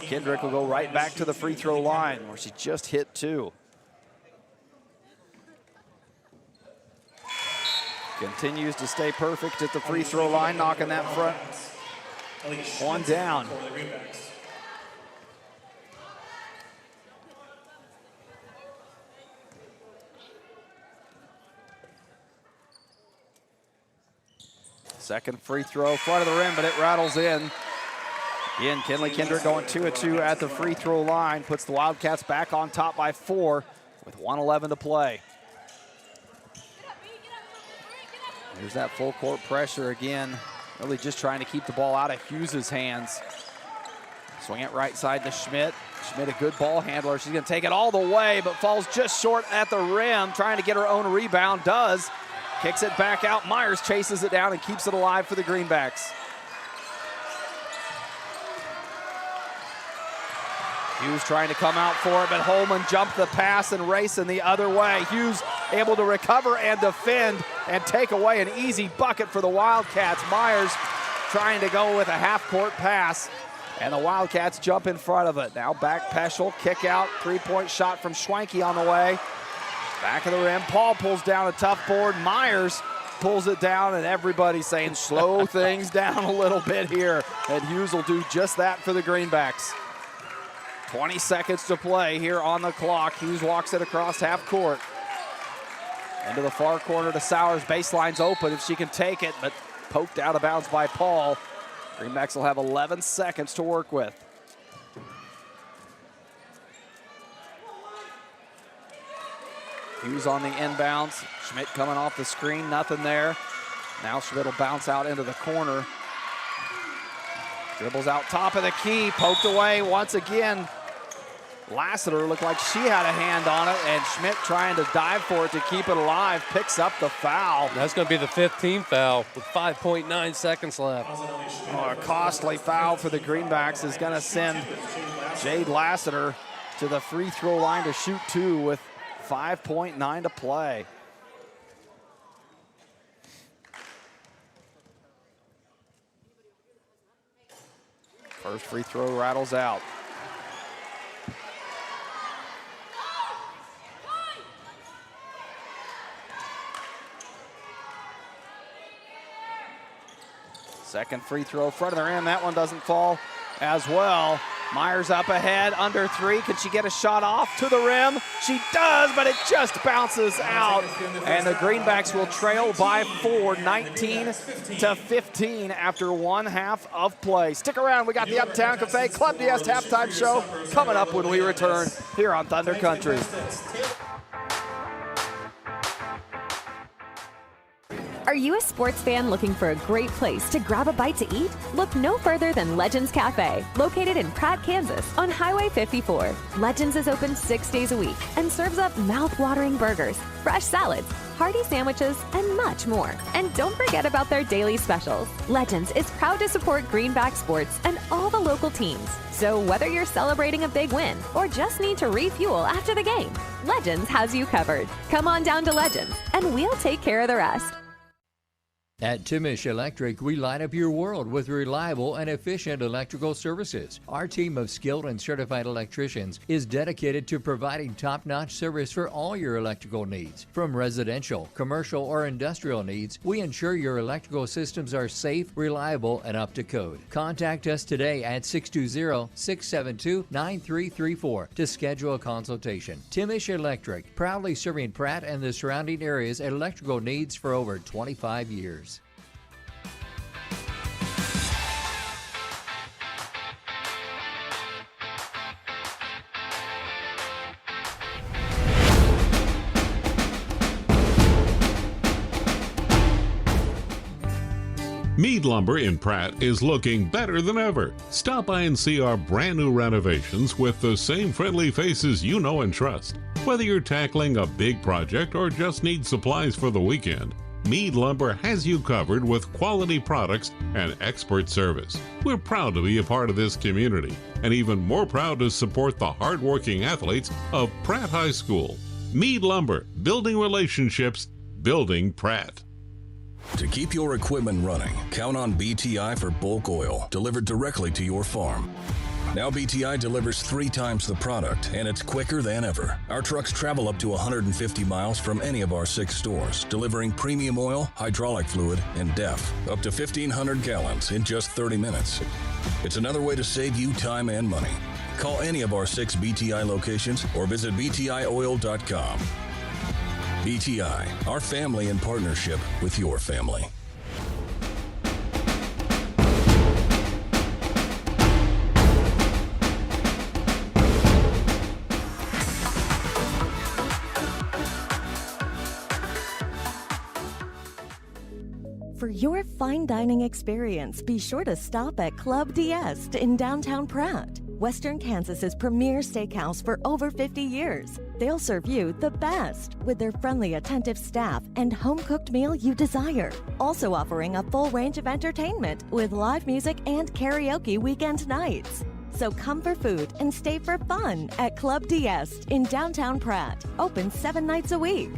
[SPEAKER 2] Kendrick will go right back to the free throw line where she just hit 2. Continues to stay perfect at the free throw line, knocking that front one down. Second free throw, front of the rim, but it rattles in. Again, Kinley Kendrick going 2 of 2 at the free throw line, puts the Wildcats back on top by 4 with 1:11 to play. There's that full court pressure again. Really just trying to keep the ball out of Hughes' hands. Swing it right side to Schmidt. Schmidt, a good ball handler. She's going to take it all the way, but falls just short at the rim. Trying to get her own rebound. Does. Kicks it back out. Myers chases it down and keeps it alive for the Greenbacks. Hughes trying to come out for it, but Holman jumped the pass and racing the other way. Hughes able to recover and defend and take away an easy bucket for the Wildcats. Myers trying to go with a half-court pass, and the Wildcats jump in front of it. Now back Peschel, kick out, three-point shot from Schwenke on the way. Back of the rim, Paul pulls down a tough board. Myers pulls it down, and everybody's saying slow things down a little bit here. And Hughes will do just that for the Greenbacks. 20 seconds to play here on the clock. Hughes walks it across half court. Into the far corner to Sowers. Baseline's open if she can take it, but poked out of bounds by Paul. Greenbacks will have 11 seconds to work with. Hughes on the inbounds. Schmidt coming off the screen, nothing there. Now Schmidt will bounce out into the corner. Dribbles out top of the key, poked away once again. Lassiter looked like she had a hand on it, and Schmidt trying to dive for it to keep it alive, picks up the foul.
[SPEAKER 3] That's going to be the 5th team foul with 5.9 seconds left.
[SPEAKER 2] A costly foul for the Greenbacks is going to send Jade Lassiter to the free throw line to shoot 2 with 5.9 to play. First free throw rattles out. Second free throw, front of the rim. That one doesn't fall as well. Myers up ahead, under 3. Can she get a shot off to the rim? She does, but it just bounces out. And the Greenbacks will trail by 4, 19-15 after 1 half of play. Stick around. We got the Uptown Cafe Club DS halftime show coming up when we return here on Thunder Country.
[SPEAKER 17] Are you a sports fan looking for a great place to grab a bite to eat? Look no further than Legends Cafe, located in Pratt, Kansas, on Highway 54. Legends is open 6 days a week and serves up mouth-watering burgers, fresh salads, hearty sandwiches, and much more. And don't forget about their daily specials. Legends is proud to support Greenback sports and all the local teams. So whether you're celebrating a big win or just need to refuel after the game, Legends has you covered. Come on down to Legends, and we'll take care of the rest.
[SPEAKER 7] At Timish Electric, we light up your world with reliable and efficient electrical services. Our team of skilled and certified electricians is dedicated to providing top-notch service for all your electrical needs. From residential, commercial, or industrial needs, we ensure your electrical systems are safe, reliable, and up to code. Contact us today at 620-672-9334 to schedule a consultation. Timish Electric, proudly serving Pratt and the surrounding areas electrical needs for over 25 years.
[SPEAKER 11] Mead Lumber in Pratt is looking better than ever. Stop by and see our brand new renovations with the same friendly faces you know and trust. Whether you're tackling a big project or just need supplies for the weekend, Mead Lumber has you covered with quality products and expert service. We're proud to be a part of this community and even more proud to support the hardworking athletes of Pratt High School. Mead Lumber, building relationships, building Pratt.
[SPEAKER 18] To keep your equipment running, count on BTI for bulk oil delivered directly to your farm. Now BTI delivers 3 times the product, and it's quicker than ever. Our trucks travel up to 150 miles from any of our 6 stores, delivering premium oil, hydraulic fluid, and DEF, up to 1,500 gallons in just 30 minutes. It's another way to save you time and money. Call any of our 6 BTI locations or visit btioil.com. BTI, our family in partnership with your family.
[SPEAKER 17] For your fine dining experience, be sure to stop at Club DS in downtown Pratt, Western Kansas's premier steakhouse for over 50 years. They'll serve you the best with their friendly, attentive staff and home-cooked meal you desire. Also offering a full range of entertainment with live music and karaoke weekend nights. So come for food and stay for fun at Club DS in downtown Pratt. Open 7 nights a week.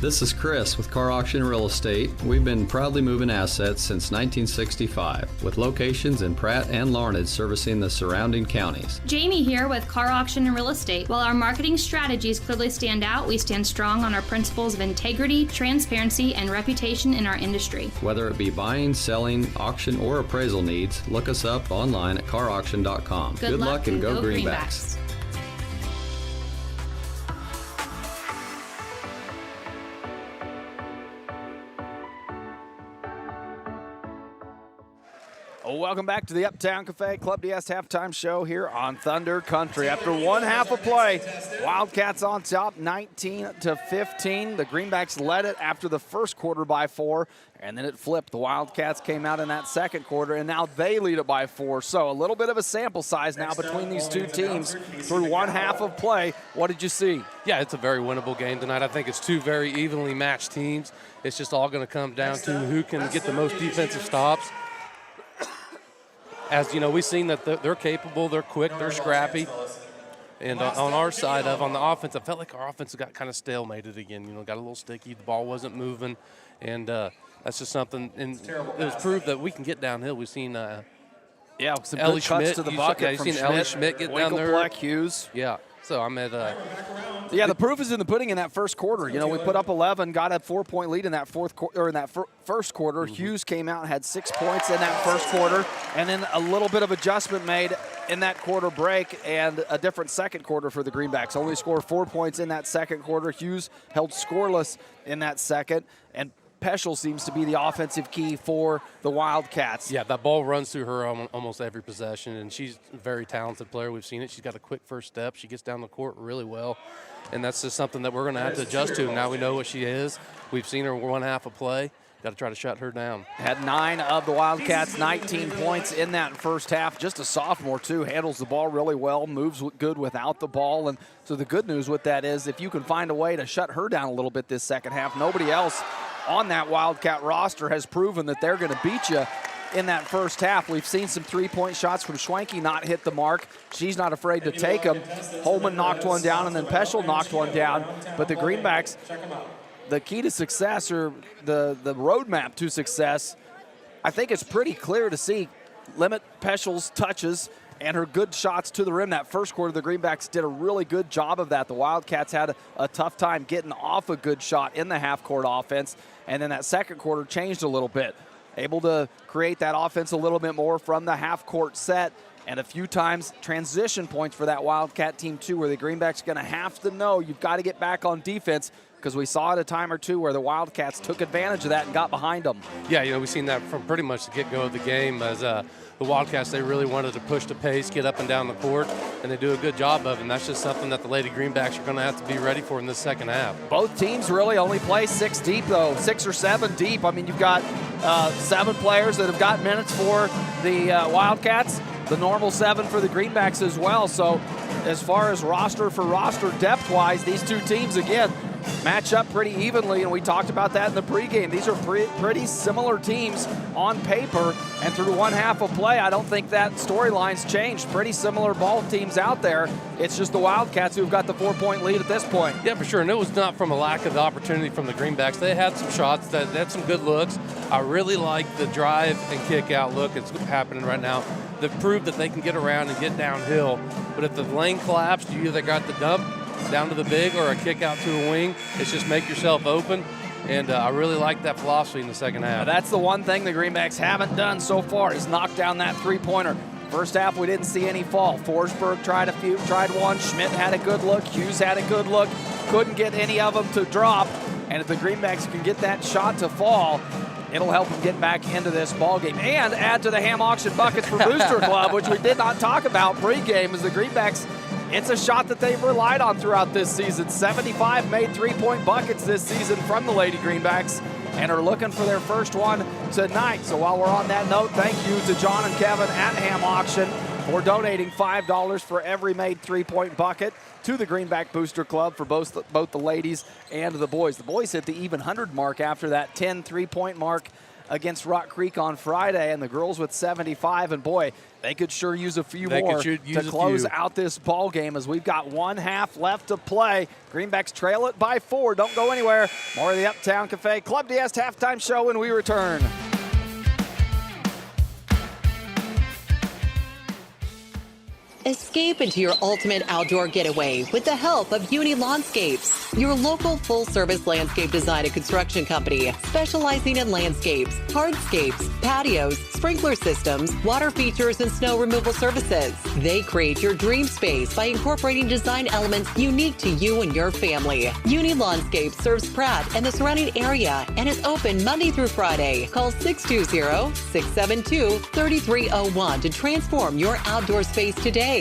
[SPEAKER 19] This is Chris with Car Auction Real Estate. We've been proudly moving assets since 1965, with locations in Pratt and Larned servicing the surrounding counties.
[SPEAKER 20] Jamie here with Car Auction and Real Estate. While our marketing strategies clearly stand out, we stand strong on our principles of integrity, transparency, and reputation in our industry.
[SPEAKER 19] Whether it be buying, selling, auction, or appraisal needs, look us up online at carauction.com.
[SPEAKER 20] Good luck and go Greenbacks.
[SPEAKER 2] Welcome back to the Uptown Cafe Club DS halftime show here on Thunder Country. After one half of play, Wildcats on top, 19-15. The Greenbacks led it after the first quarter by 4, and then it flipped. The Wildcats came out in that second quarter, and now they lead it by 4. So a little bit of a sample size now between these two teams through one half of play. What did you see?
[SPEAKER 3] Yeah, it's a very winnable game tonight. I think it's two very evenly matched teams. It's just all going to come down to who can get the most defensive stops. As you know, we've seen that they're capable, they're quick, they're scrappy. And on our side on the offense, I felt like our offense got kind of stalemated again. You know, got a little sticky, the ball wasn't moving. And that's just something, and it was proved that we can get downhill. We've seen
[SPEAKER 2] some
[SPEAKER 3] Ellie
[SPEAKER 2] good cuts
[SPEAKER 3] Schmidt
[SPEAKER 2] to the bucket
[SPEAKER 3] you've
[SPEAKER 2] from
[SPEAKER 3] seen
[SPEAKER 2] Schmidt,
[SPEAKER 3] Ellie Schmidt get down there.
[SPEAKER 2] Black Hughes.
[SPEAKER 3] Yeah. So I'm at.
[SPEAKER 2] The proof is in the pudding in that first quarter. You know, we put up 11, got a 4-point lead in that first quarter. Hughes came out and had 6 points in that first quarter, and then a little bit of adjustment made in that quarter break, and a different second quarter for the Greenbacks. Only scored 4 points in that second quarter. Hughes held scoreless in that second, and Peschel seems to be the offensive key for the Wildcats.
[SPEAKER 3] Yeah, that ball runs through her almost every possession, and she's a very talented player. We've seen it. She's got a quick first step. She gets down the court really well, and that's just something that we're going to have to adjust to. Now we know what she is. We've seen her one half of play. Got to try to shut her down.
[SPEAKER 2] Had 9 of the Wildcats, 19 points in that first half. Just a sophomore, too. Handles the ball really well, moves good without the ball. And so the good news with that is if you can find a way to shut her down a little bit this second half, nobody else on that Wildcat roster has proven that they're going to beat you in that first half. We've seen some three-point shots from Schwenke not hit the mark. She's not afraid to take them. Holman knocked one down, and then Peschel knocked one down. But the Greenbacks, the key to success, or the roadmap to success, I think it's pretty clear to see. Limit Peschel's touches and her good shots to the rim. That first quarter, the Greenbacks did a really good job of that. The Wildcats had a tough time getting off a good shot in the half-court offense, and then that second quarter changed a little bit. Able to create that offense a little bit more from the half-court set, and a few times transition points for that Wildcat team, too, where the Greenbacks are going to have to know you've got to get back on defense, because we saw it a time or two where the Wildcats took advantage of that and got behind them.
[SPEAKER 3] Yeah, you know, we've seen that from pretty much the get-go of the game as the Wildcats, they really wanted to push the pace, get up and down the court, and they do a good job of it, and that's just something that the Lady Greenbacks are going to have to be ready for in this second half.
[SPEAKER 2] Both teams really only play 6 deep, though, 6 or 7 deep. I mean, you've got 7 players that have got minutes for the Wildcats, the normal 7 for the Greenbacks as well. So as far as roster for roster depth-wise, these two teams, again, match up pretty evenly, and we talked about that in the pregame. These are pretty similar teams on paper, and through one half of play, I don't think that storyline's changed. Pretty similar ball teams out there. It's just the Wildcats who've got the 4-point lead at this point.
[SPEAKER 3] Yeah, for sure, and it was not from a lack of opportunity from the Greenbacks. They had some shots, they had some good looks. I really like the drive and kick out look. It's happening right now. They've proved that they can get around and get downhill, but if the lane collapsed, you either got the dump down to the big or a kick out to a wing. It's just make yourself open, and I really like that philosophy in the second half.
[SPEAKER 2] Now, that's the one thing the Greenbacks haven't done so far, is knock down that three-pointer. First half, we didn't see any fall. Forsberg tried one. Schmidt had a good look. Hughes had a good look. Couldn't get any of them to drop, and if the Greenbacks can get that shot to fall, it'll help them get back into this ballgame and add to the Ham Auction buckets for Booster Club, which we did not talk about pregame, as the Greenbacks, it's a shot that they've relied on throughout this season. 75 made three-point buckets this season from the Lady Greenbacks, and are looking for their first one tonight. So while we're on that note, thank you to John and Kevin at Ham Auction for donating $5 for every made three-point bucket to the Greenback Booster Club for both the ladies and the boys. The boys hit the even 100 mark after that 10 three-point mark against Rock Creek on Friday, and the girls with 75, and boy, they could sure use a few more to close out this ball game, as we've got one half left to play. Greenbacks trail it by 4. Don't go anywhere. More of the Uptown Cafe Club DS halftime show when we return.
[SPEAKER 21] Escape into your ultimate outdoor getaway with the help of Uni Landscapes, your local full-service landscape design and construction company specializing in landscapes, hardscapes, patios, sprinkler systems, water features, and snow removal services. They create your dream space by incorporating design elements unique to you and your family. Uni Landscapes serves Pratt and the surrounding area and is open Monday through Friday. Call 620-672-3301 to transform your outdoor space today.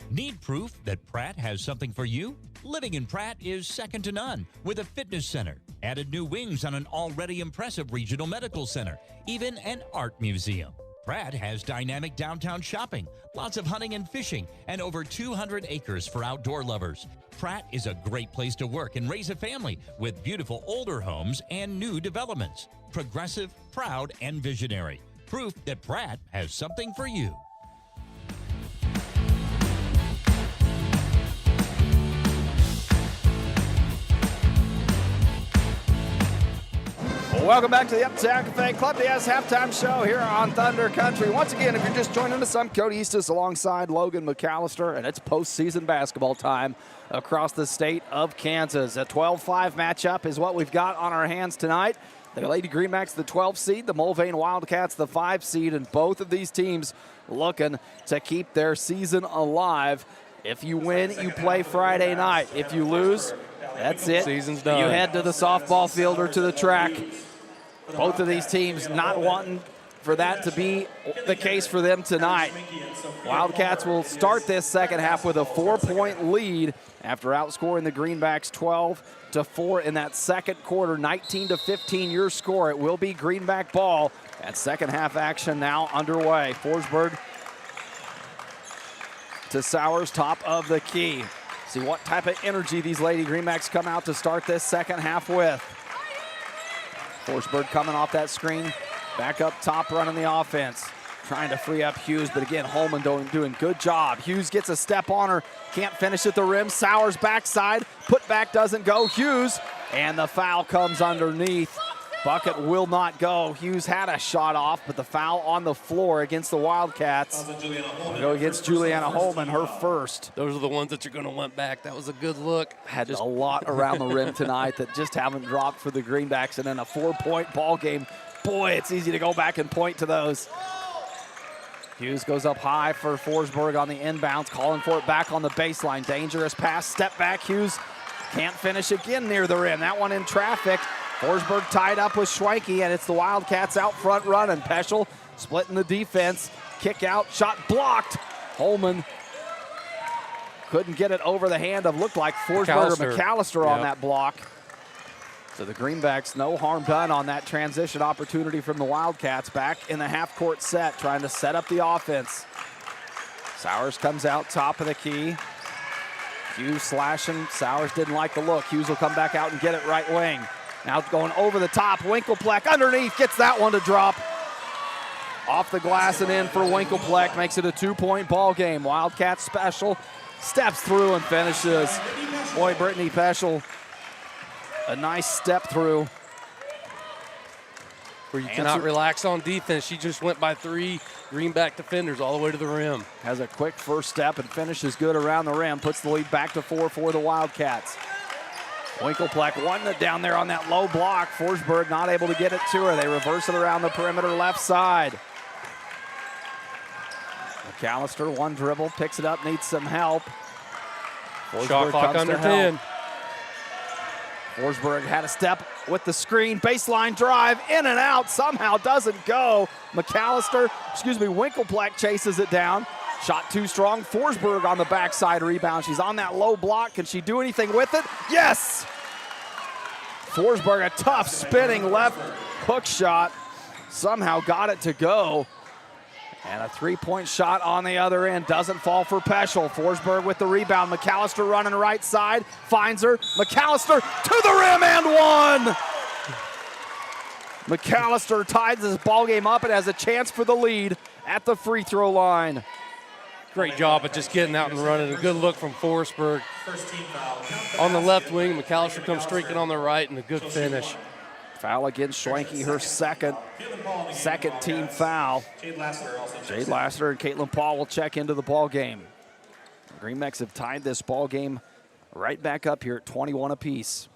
[SPEAKER 22] Need proof that Pratt has something for you? Living in Pratt is second to none with a fitness center, added new wings on an already impressive regional medical center, even an art museum. Pratt has dynamic downtown shopping, lots of hunting and fishing, and over 200 acres for outdoor lovers. Pratt is a great place to work and raise a family with beautiful older homes and new developments. Progressive, proud, and visionary. Proof that Pratt has something for you.
[SPEAKER 2] Welcome back to the Uptown Cafe Club DS halftime show here on Thunder Country. Once again, if you're just joining us, I'm Cody Eastis alongside Logan McAllister, and it's postseason basketball time across the state of Kansas. A 12-5 matchup is what we've got on our hands tonight. The Lady Greenbacks, the 12 seed, the Mulvane Wildcats, the 5 seed, and both of these teams looking to keep their season alive. If you win, you play Friday night. If you lose, that's it.
[SPEAKER 3] Season's done.
[SPEAKER 2] You head to the softball field or to the track. Both of these teams not wanting for that to be the case for them tonight. Wildcats will start this second half with a 4-point lead after outscoring the Greenbacks 12-4 in that second quarter. 19-15 your score. It will be Greenback ball. And second half action now underway. Forsberg to Sowers, top of the key. See what type of energy these Lady Greenbacks come out to start this second half with. Forsberg coming off that screen, back up top running the offense. Trying to free up Hughes, but again, Holman doing good job. Hughes gets a step on her, can't finish at the rim. Sowers backside, put back doesn't go. Hughes, and the foul comes underneath. Bucket will not go. Hughes had a shot off, but the foul on the floor against the Wildcats. Go against Juliana Holman, her first.
[SPEAKER 3] Those are the ones that you're going to want back. That was a good look.
[SPEAKER 2] Had just a lot around the rim tonight that just haven't dropped for the Greenbacks. And in a 4-point ball game, boy, it's easy to go back and point to those. Hughes goes up high for Forsberg on the inbounds, calling for it back on the baseline. Dangerous pass, step back. Hughes can't finish again near the rim. That one in traffic. Forsberg tied up with Schwenke, and it's the Wildcats out front running. Peschel splitting the defense. Kick out, shot blocked. Holman couldn't get it over the hand of, looked like Forsberg or McAllister on that block. So the Greenbacks, no harm done on that transition opportunity from the Wildcats. Back in the half-court set, trying to set up the offense. Sowers comes out top of the key. Hughes slashing. Sowers didn't like the look. Hughes will come back out and get it right wing. Now going over the top, Winkelpleck underneath, gets that one to drop. Off the glass and in for Winkelpleck, makes it a 2-point ball game. Wildcats special, steps through and finishes. Boy, Brittany Peschel, a nice step through.
[SPEAKER 3] Where you cannot relax on defense. She just went by 3 Greenback defenders all the way to the rim.
[SPEAKER 2] Has a quick first step and finishes good around the rim, puts the lead back to 4 for the Wildcats. Winkelpleck wanting it down there on that low block. Forsberg not able to get it to her. They reverse it around the perimeter left side. McAllister, one dribble, picks it up, needs some help. Forsberg
[SPEAKER 3] Shot clock under 10.
[SPEAKER 2] Forsberg had a step with the screen, baseline drive, in and out, somehow doesn't go. Winkelpleck chases it down. Shot too strong. Forsberg on the backside rebound. She's on that low block. Can she do anything with it? Yes! Forsberg, a tough spinning left hook shot. Somehow got it to go. And a 3-point shot on the other end. Doesn't fall for Peschel. Forsberg with the rebound. McAllister running right side. Finds her. McAllister to the rim and one! McAllister ties this ball game up and has a chance for the lead at the free throw line.
[SPEAKER 3] Great job of just getting out and running. A good look from Forsberg. On the left wing, McAllister comes streaking on the right, and a good finish.
[SPEAKER 2] Foul against Schwenke, her second team foul. Jade Lassiter and Caitlin Paul will check into the ball game. Greenbacks have tied this ball game right back up here at 21 apiece.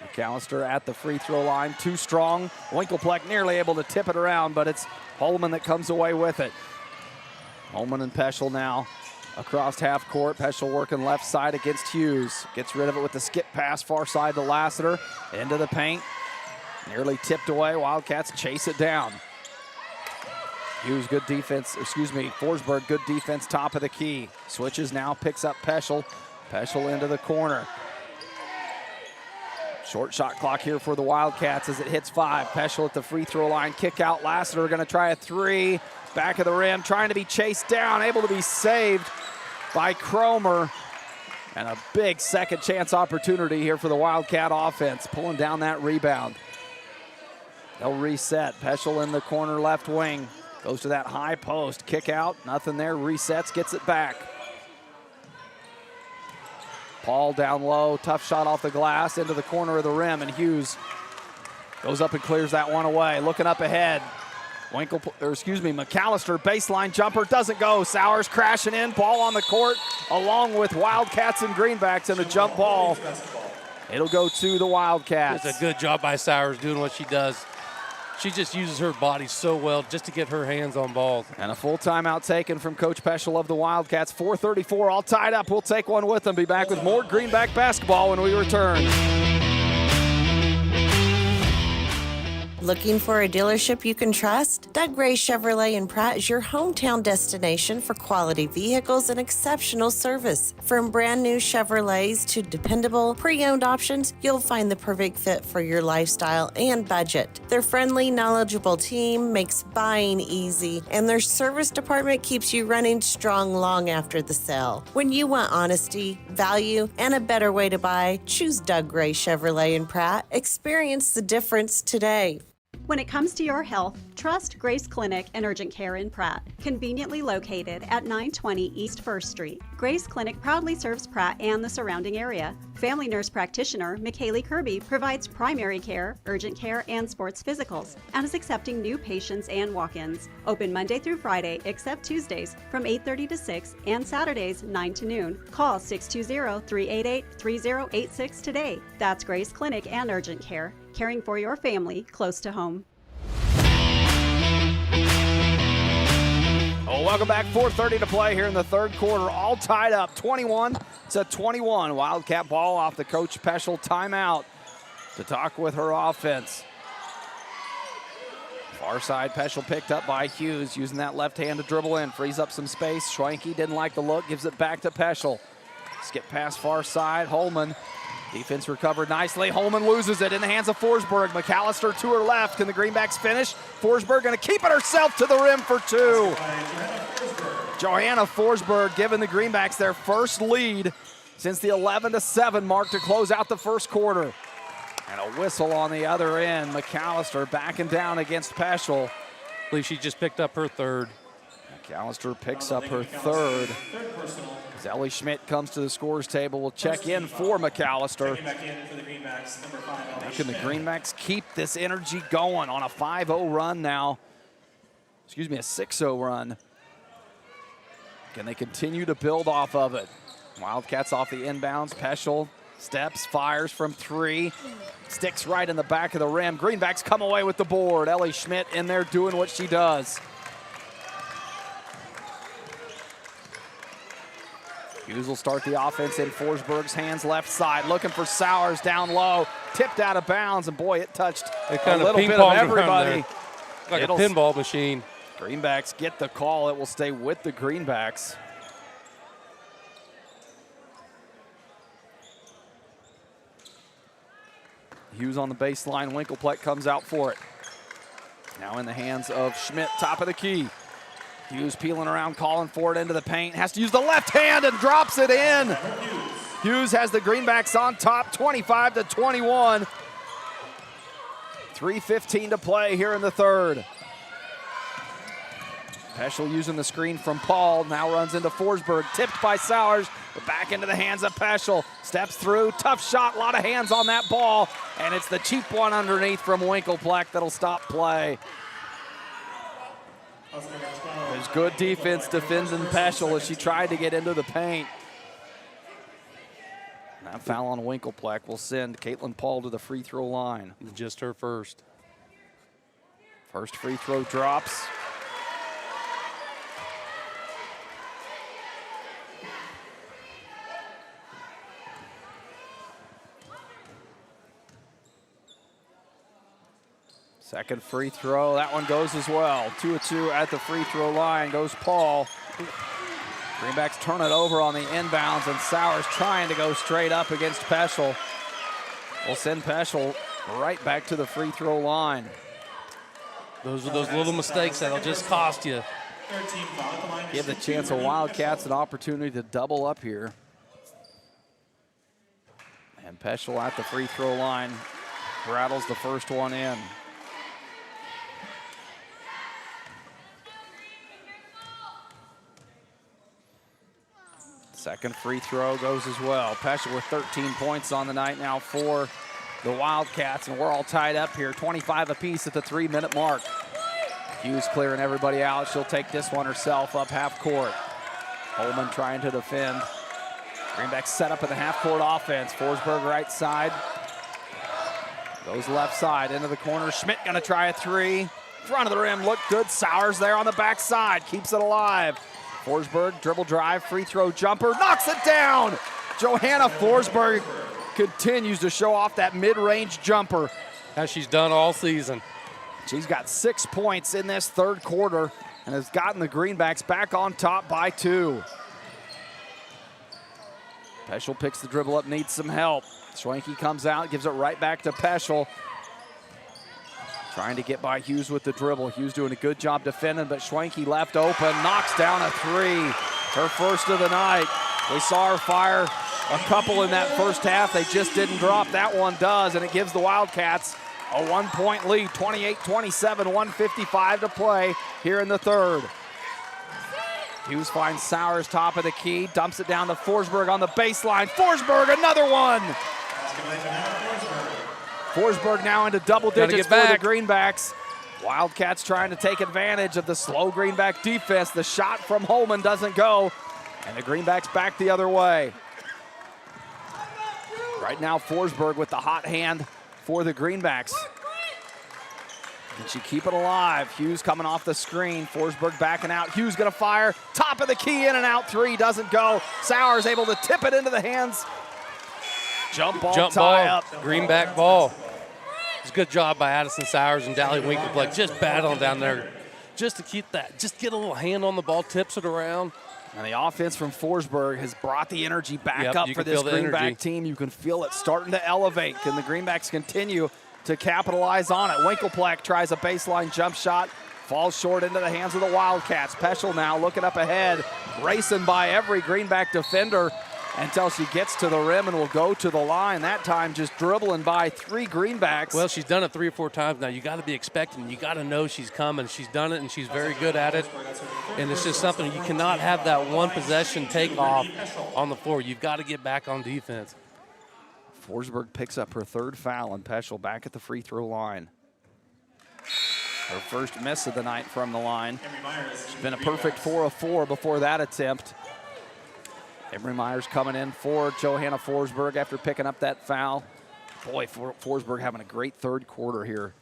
[SPEAKER 2] McAllister at the free throw line, too strong. Winkelpleck nearly able to tip it around, but it's Holman that comes away with it. Holman and Peschel now across half court. Peschel working left side against Hughes. Gets rid of it with the skip pass far side to Lassiter. Into the paint. Nearly tipped away. Wildcats chase it down. Hughes, good defense. Forsberg, good defense, top of the key. Switches now, picks up Peschel. Peschel into the corner. Short shot clock here for the Wildcats as it hits 5. Peschel at the free throw line. Kick out. Lassiter going to try a 3. Back of the rim, trying to be chased down. Able to be saved by Cromer. And a big second chance opportunity here for the Wildcat offense. Pulling down that rebound. They'll reset. Peschel in the corner left wing. Goes to that high post. Kick out. Nothing there. Resets. Gets it back. Paul down low, tough shot off the glass into the corner of the rim, and Hughes goes up and clears that one away. Looking up ahead, McAllister, baseline jumper, doesn't go. Sowers crashing in, ball on the court, along with Wildcats and Greenbacks, and the jump ball. It'll go to the Wildcats.
[SPEAKER 3] It's a good job by Sowers doing what she does. She just uses her body so well just to get her hands on balls.
[SPEAKER 2] And a full timeout taken from Coach Peschel of the Wildcats. 4:34, all tied up. We'll take one with them. Be back with more Greenback basketball when we return.
[SPEAKER 1] Looking for a dealership you can trust? Doug Gray Chevrolet in Pratt is your hometown destination for quality vehicles and exceptional service. From brand new Chevrolets to dependable, pre-owned options, you'll find the perfect fit for your lifestyle and budget. Their friendly, knowledgeable team makes buying easy, and their service department keeps you running strong long after the sale. When you want honesty, value, and a better way to buy, choose Doug Gray Chevrolet in Pratt. Experience the difference today.
[SPEAKER 5] When it comes to your health, trust Grace Clinic and Urgent Care in Pratt, conveniently located at 920 East 1st Street. Grace Clinic proudly serves Pratt and the surrounding area. Family nurse practitioner McKaylee Kirby provides primary care, urgent care, and sports physicals, and is accepting new patients and walk-ins. Open Monday through Friday, except Tuesdays, from 8:30 to 6, and Saturdays, 9 to noon. Call 620-388-3086 today. That's Grace Clinic and Urgent Care, caring for your family close to home.
[SPEAKER 2] Oh, welcome back. 4:30 to play here in the third quarter. All tied up, 21-21. Wildcat ball off the Coach Peschel timeout to talk with her offense. Far side, Peschel picked up by Hughes, using that left hand to dribble in, frees up some space. Schwenke didn't like the look, gives it back to Peschel. Skip pass far side, Holman. Defense recovered nicely. Holman loses it in the hands of Forsberg. McAllister to her left. Can the Greenbacks finish? Forsberg going to keep it herself to the rim for 2. Johanna Forsberg giving the Greenbacks their first lead since the 11-7 mark to close out the first quarter. And a whistle on the other end. McAllister backing down against Peschel.
[SPEAKER 3] I believe she just picked up her third.
[SPEAKER 2] McAllister picks up her third. As Ellie Schmidt comes to the scorers table, we'll check in for McAllister. How can the Greenbacks keep this energy going on a 5-0 run now? A 6-0 run. Can they continue to build off of it? Wildcats off the inbounds. Peschel steps, fires from 3. Sticks right in the back of the rim. Greenbacks come away with the board. Ellie Schmidt in there doing what she does. Hughes will start the offense in Forsberg's hands left side, looking for Sowers down low, tipped out of bounds, and boy, it touched a little bit of everybody.
[SPEAKER 3] Like a pinball machine.
[SPEAKER 2] Greenbacks get the call. It will stay with the Greenbacks. Hughes on the baseline. Winkelpleck comes out for it. Now in the hands of Schmidt, top of the key. Hughes peeling around, calling for it into the paint. Has to use the left hand and drops it in. Hughes has the Greenbacks on top, 25-21. 3:15 to play here in the third. Peschel using the screen from Paul, now runs into Forsberg, tipped by Sowers, but back into the hands of Peschel. Steps through, tough shot, a lot of hands on that ball, and it's the cheap one underneath from Winklepleck that'll stop play. There's good defense defending Peschel as she tried to get into the paint. That foul on Winklepleck will send Caitlin Paul to the free throw line.
[SPEAKER 3] Just her first.
[SPEAKER 2] First free throw drops. Second free throw, that one goes as well. 2 of 2 at the free throw line goes Paul. Greenbacks turn it over on the inbounds, and Sowers trying to go straight up against Peschel. Will send Peschel right back to the free throw line.
[SPEAKER 3] Those are those little mistakes that'll just cost you.
[SPEAKER 2] Give the chance of Wildcats an opportunity to double up here. And Peschel at the free throw line rattles the first one in. Second free throw goes as well. Peschel with 13 points on the night now for the Wildcats, and we're all tied up here, 25 apiece at the 3-minute mark. Hughes clearing everybody out. She'll take this one herself up half court. Holman trying to defend. Greenback set up in the half court offense. Forsberg right side. Goes left side into the corner. Schmidt gonna try a three. Front of the rim, look good. Sowers there on the backside, keeps it alive. Forsberg, dribble drive, free throw jumper, knocks it down! Johanna Forsberg continues to show off that mid-range jumper.
[SPEAKER 3] As she's done all season.
[SPEAKER 2] She's got 6 points in this third quarter and has gotten the Greenbacks back on top by 2. Peschel picks the dribble up, needs some help. Schwenke comes out, gives it right back to Peschel. Trying to get by Hughes with the dribble. Hughes doing a good job defending, but Schwenke left open, knocks down a three. Her first of the night. We saw her fire a couple in that first half. They just didn't drop. That one does, and it gives the Wildcats a 1-point lead, 28-27, 1:55 to play here in the third. Hughes finds Sowers top of the key, dumps it down to Forsberg on the baseline. Forsberg, another one! Forsberg now into double digits for the Greenbacks. Wildcats trying to take advantage of the slow Greenback defense. The shot from Holman doesn't go, and the Greenbacks back the other way. Right now, Forsberg with the hot hand for the Greenbacks. Can she keep it alive? Hughes coming off the screen. Forsberg backing out. Hughes gonna fire. Top of the key, in and out three, doesn't go. Sowers able to tip it into the hands. Jump ball tie up.
[SPEAKER 3] Greenback ball. It's a good job by Addison Sowers and Dally Winklepleck just battling down there just to keep that, just get a little hand on the ball, tips it around.
[SPEAKER 2] And the offense from Forsberg has brought the energy back up for this Greenback team. You can feel it starting to elevate. Can the Greenbacks continue to capitalize on it? Winklepleck tries a baseline jump shot, falls short into the hands of the Wildcats. Peschel now looking up ahead, racing by every Greenback defender until she gets to the rim and will go to the line. That time just dribbling by 3 Greenbacks.
[SPEAKER 3] Well, she's done it 3 or 4 times now. You got to be expecting. You got to know she's coming. She's done it, and she's very good at it. And it's just something you cannot have that one possession takeoff on the floor. You've got to get back on defense.
[SPEAKER 2] Forsberg picks up her 3rd foul, and Peschel back at the free throw line. Her first miss of the night from the line. She's been a perfect 4 of 4 before that attempt. Emery Myers coming in for Johanna Forsberg after picking up that foul. Boy, Forsberg having a great 3rd quarter here.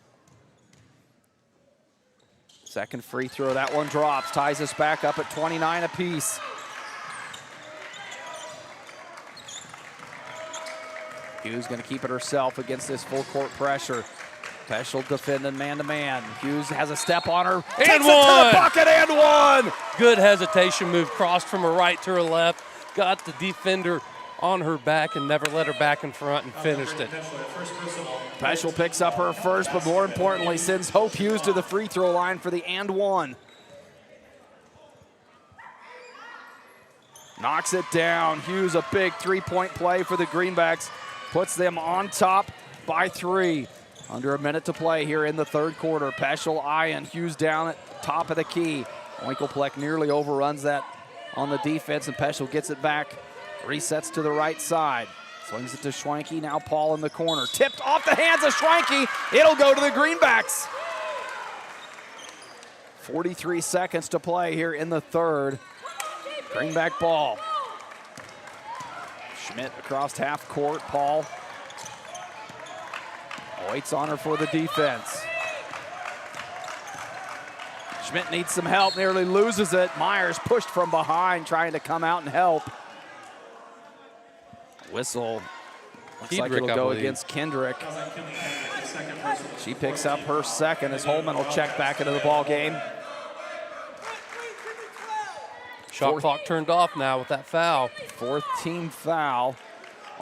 [SPEAKER 2] Second free throw, that one drops, ties us back up at 29 apiece. Hughes gonna keep it herself against this full court pressure. Peschel defending man-to-man. Hughes has a step on her.
[SPEAKER 3] And
[SPEAKER 2] takes
[SPEAKER 3] one!
[SPEAKER 2] It to the bucket and one!
[SPEAKER 3] Good hesitation move, crossed from her right to her left. Got the defender on her back and never let her back in front and finished it.
[SPEAKER 2] Peschel picks up her first, but more importantly, sends Hope Hughes to the free throw line for the and one. Knocks it down. Hughes, a big 3-point play for the Greenbacks. Puts them on top by 3. Under a minute to play here in the 3rd quarter. Peschel eyeing Hughes down at top of the key. Winklepleck nearly overruns that on the defense, and Peschel gets it back Resets to the right side. Swings it to Schwenke. Now Paul in the corner. Tipped off the hands of Schwenke. It'll go to the Greenbacks. 43 seconds to play here in the third. Greenback ball. Schmidt across half court. Paul waits on her for the defense. Schmidt needs some help, nearly loses it. Myers pushed from behind, trying to come out and help. Whistle. Looks like it'll go against Kendrick. She picks up her second as Holman will check back into the ball game.
[SPEAKER 3] Shot clock turned off now with that foul.
[SPEAKER 2] Fourth team foul.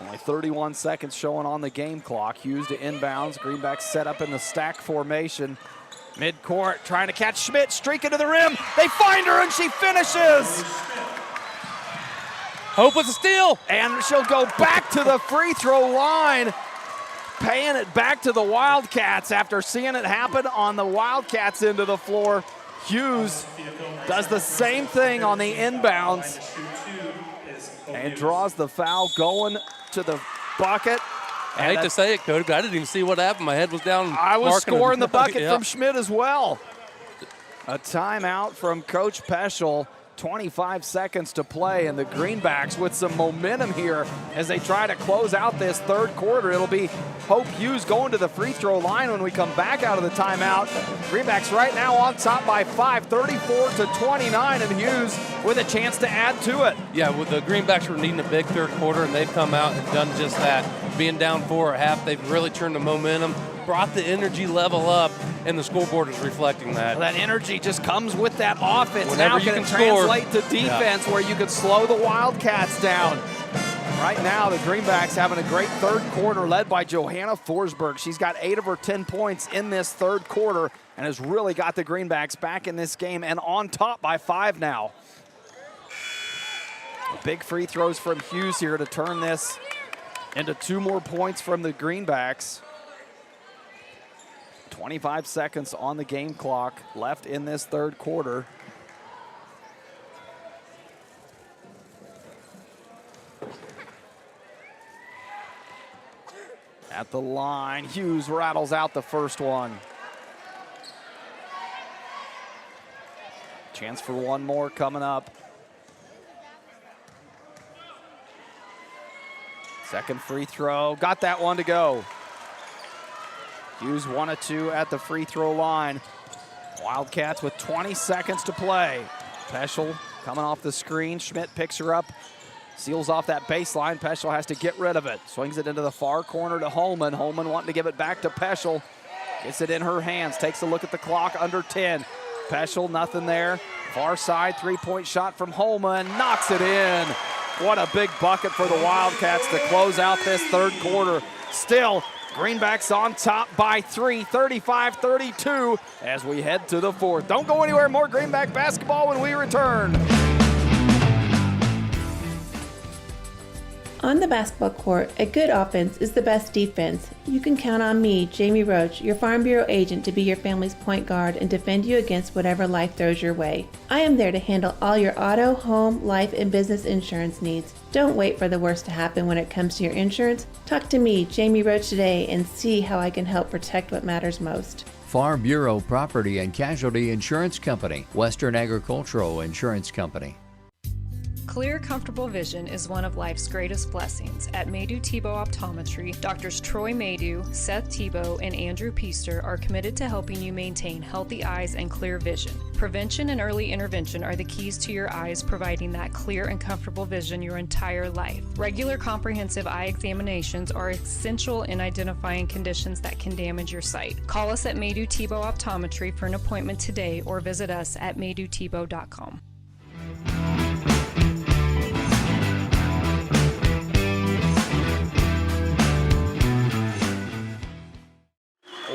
[SPEAKER 2] Only 31 seconds showing on the game clock. Hughes to inbounds. Greenbacks set up in the stack formation. Midcourt trying to catch Schmidt, streaking to the rim. They find her and she finishes.
[SPEAKER 3] Hope with a steal.
[SPEAKER 2] And she'll go back to the free throw line, paying it back to the Wildcats after seeing it happen on the Wildcats end of the floor. Hughes does the same thing on the inbounds and draws the foul going to the bucket.
[SPEAKER 3] I hate to say it, Cody, but I didn't even see what happened. My head was down.
[SPEAKER 2] I was scoring the bucket from Schmidt as well. A timeout from Coach Peschel. 25 seconds to play, and the Greenbacks with some momentum here as they try to close out this third quarter. It'll be Hope Hughes going to the free throw line when we come back out of the timeout. Greenbacks right now on top by 5, 34-29, and Hughes with a chance to add to it.
[SPEAKER 3] Yeah, well, the Greenbacks were needing a big third quarter, and they've come out and done just that. Being down 4 at half, they've really turned the momentum, brought the energy level up, and the scoreboard is reflecting that.
[SPEAKER 2] Well, that energy just comes with that offense.
[SPEAKER 3] Whenever
[SPEAKER 2] now
[SPEAKER 3] you
[SPEAKER 2] can
[SPEAKER 3] can
[SPEAKER 2] translate
[SPEAKER 3] score.
[SPEAKER 2] to defense where you can slow the Wildcats down. Right now, the Greenbacks having a great third quarter led by Johanna Forsberg. She's got 8 of her 10 points in this third quarter and has really got the Greenbacks back in this game and on top by 5 now. Big free throws from Hughes here to turn this into 2 more points from the Greenbacks. 25 seconds on the game clock left in this third quarter. At the line, Hughes rattles out the first one. Chance for one more coming up. Second free throw, got that one to go. Hughes 1 of 2 at the free throw line. Wildcats with 20 seconds to play. Peschel coming off the screen. Schmidt picks her up, seals off that baseline. Peschel has to get rid of it. Swings it into the far corner to Holman. Holman wanting to give it back to Peschel. Gets it in her hands, takes a look at the clock, under 10. Peschel, nothing there. Far side, three-point shot from Holman, knocks it in. What a big bucket for the Wildcats to close out this third quarter. Still, Greenbacks on top by 3, 35-32 as we head to the fourth. Don't go anywhere, more Greenback basketball when we return.
[SPEAKER 4] On the basketball court, a good offense is the best defense. You can count on me, Jamie Roach, your Farm Bureau agent, to be your family's point guard and defend you against whatever life throws your way. I am there to handle all your auto, home, life, and business insurance needs. Don't wait for the worst to happen when it comes to your insurance. Talk to me, Jamie Roach, today and see how I can help protect what matters most.
[SPEAKER 7] Farm Bureau Property and Casualty Insurance Company, Western Agricultural Insurance Company.
[SPEAKER 8] Clear, comfortable vision is one of life's greatest blessings. At Maydew Tebow Optometry, Doctors Troy Maydew, Seth Tebow, and Andrew Piester are committed to helping you maintain healthy eyes and clear vision. Prevention and early intervention are the keys to your eyes, providing that clear and comfortable vision your entire life. Regular comprehensive eye examinations are essential in identifying conditions that can damage your sight. Call us at Maydew Tebow Optometry for an appointment today or visit us at maydewtebow.com.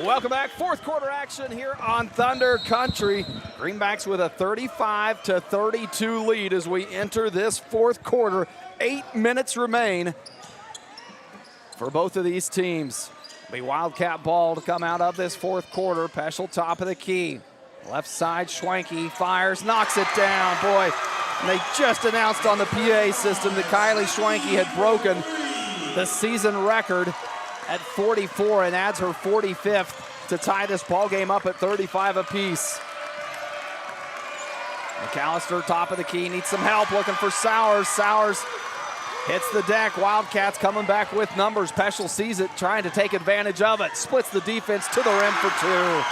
[SPEAKER 2] Welcome back. Fourth quarter action here on Thunder Country. Greenbacks with a 35-32 lead as we enter this fourth quarter. 8 minutes remain for both of these teams. It'll be Wildcat ball to come out of this fourth quarter. Peschel top of the key. Left side, Schwenke fires, knocks it down. Boy, And they just announced on the PA system that Kylie Schwanke had broken the season record at 44 and adds her 45th to tie this ball game up at 35 apiece. McAllister, top of the key, needs some help, looking for Sowers. Sowers hits the deck. Wildcats coming back with numbers. Peschel sees it, trying to take advantage of it. Splits the defense to the rim for two.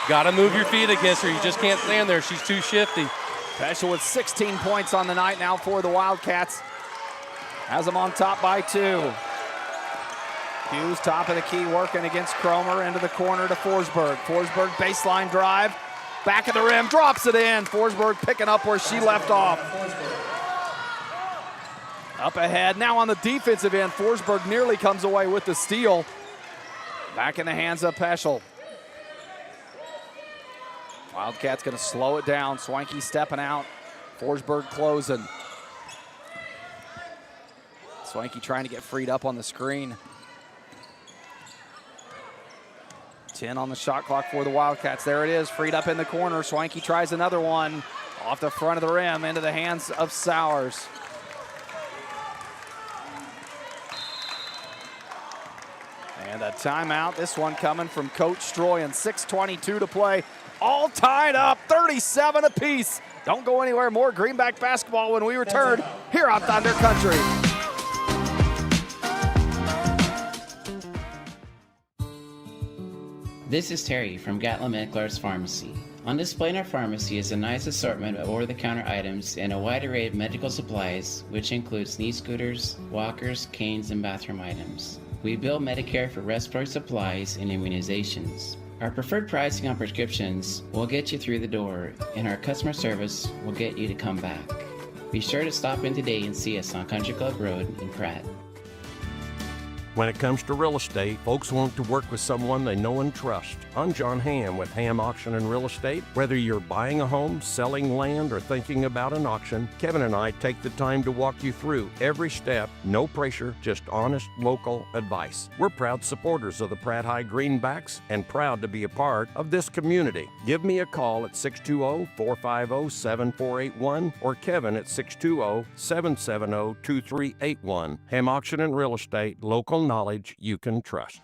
[SPEAKER 3] Got to move your feet against her. You just can't stand there. She's too shifty.
[SPEAKER 2] Peschel with 16 points on the night now for the Wildcats. Has them on top by 2. Hughes, top of the key, working against Cromer, into the corner to Forsberg. Forsberg, baseline drive, back of the rim, drops it in. Forsberg picking up where she left off. Up ahead, now on the defensive end, Forsberg nearly comes away with the steal. Back in the hands of Peschel. Wildcats gonna slow it down. Schwanke stepping out, Forsberg closing. Schwanke trying to get freed up on the screen. 10 on the shot clock for the Wildcats. There it is, freed up in the corner. Schwanke tries another one off the front of the rim into the hands of Sowers. And a timeout, this one coming from Coach Stroyan. 6:22 to play, all tied up, 37 apiece. Don't go anywhere, more Greenback basketball when we return here on Thunder Country.
[SPEAKER 6] This is Terry from Gatlin Meckler's Pharmacy. On display in our pharmacy is a nice assortment of over-the-counter items and a wide array of medical supplies, which includes knee scooters, walkers, canes, and bathroom items. We bill Medicare for respiratory supplies and immunizations. Our preferred pricing on prescriptions will get you through the door, and our customer service will get you to come back. Be sure to stop in today and see us on Country Club Road in Pratt.
[SPEAKER 10] When it comes to real estate, folks want to work with someone they know and trust. I'm John Hamm with Hamm Auction and Real Estate. Whether you're buying a home, selling land, or thinking about an auction, Kevin and I take the time to walk you through every step. No pressure, just honest local advice. We're proud supporters of the Pratt High Greenbacks and proud to be a part of this community. Give me a call at 620-450-7481 or Kevin at 620-770-2381. Hamm Auction and Real Estate, local knowledge you can trust.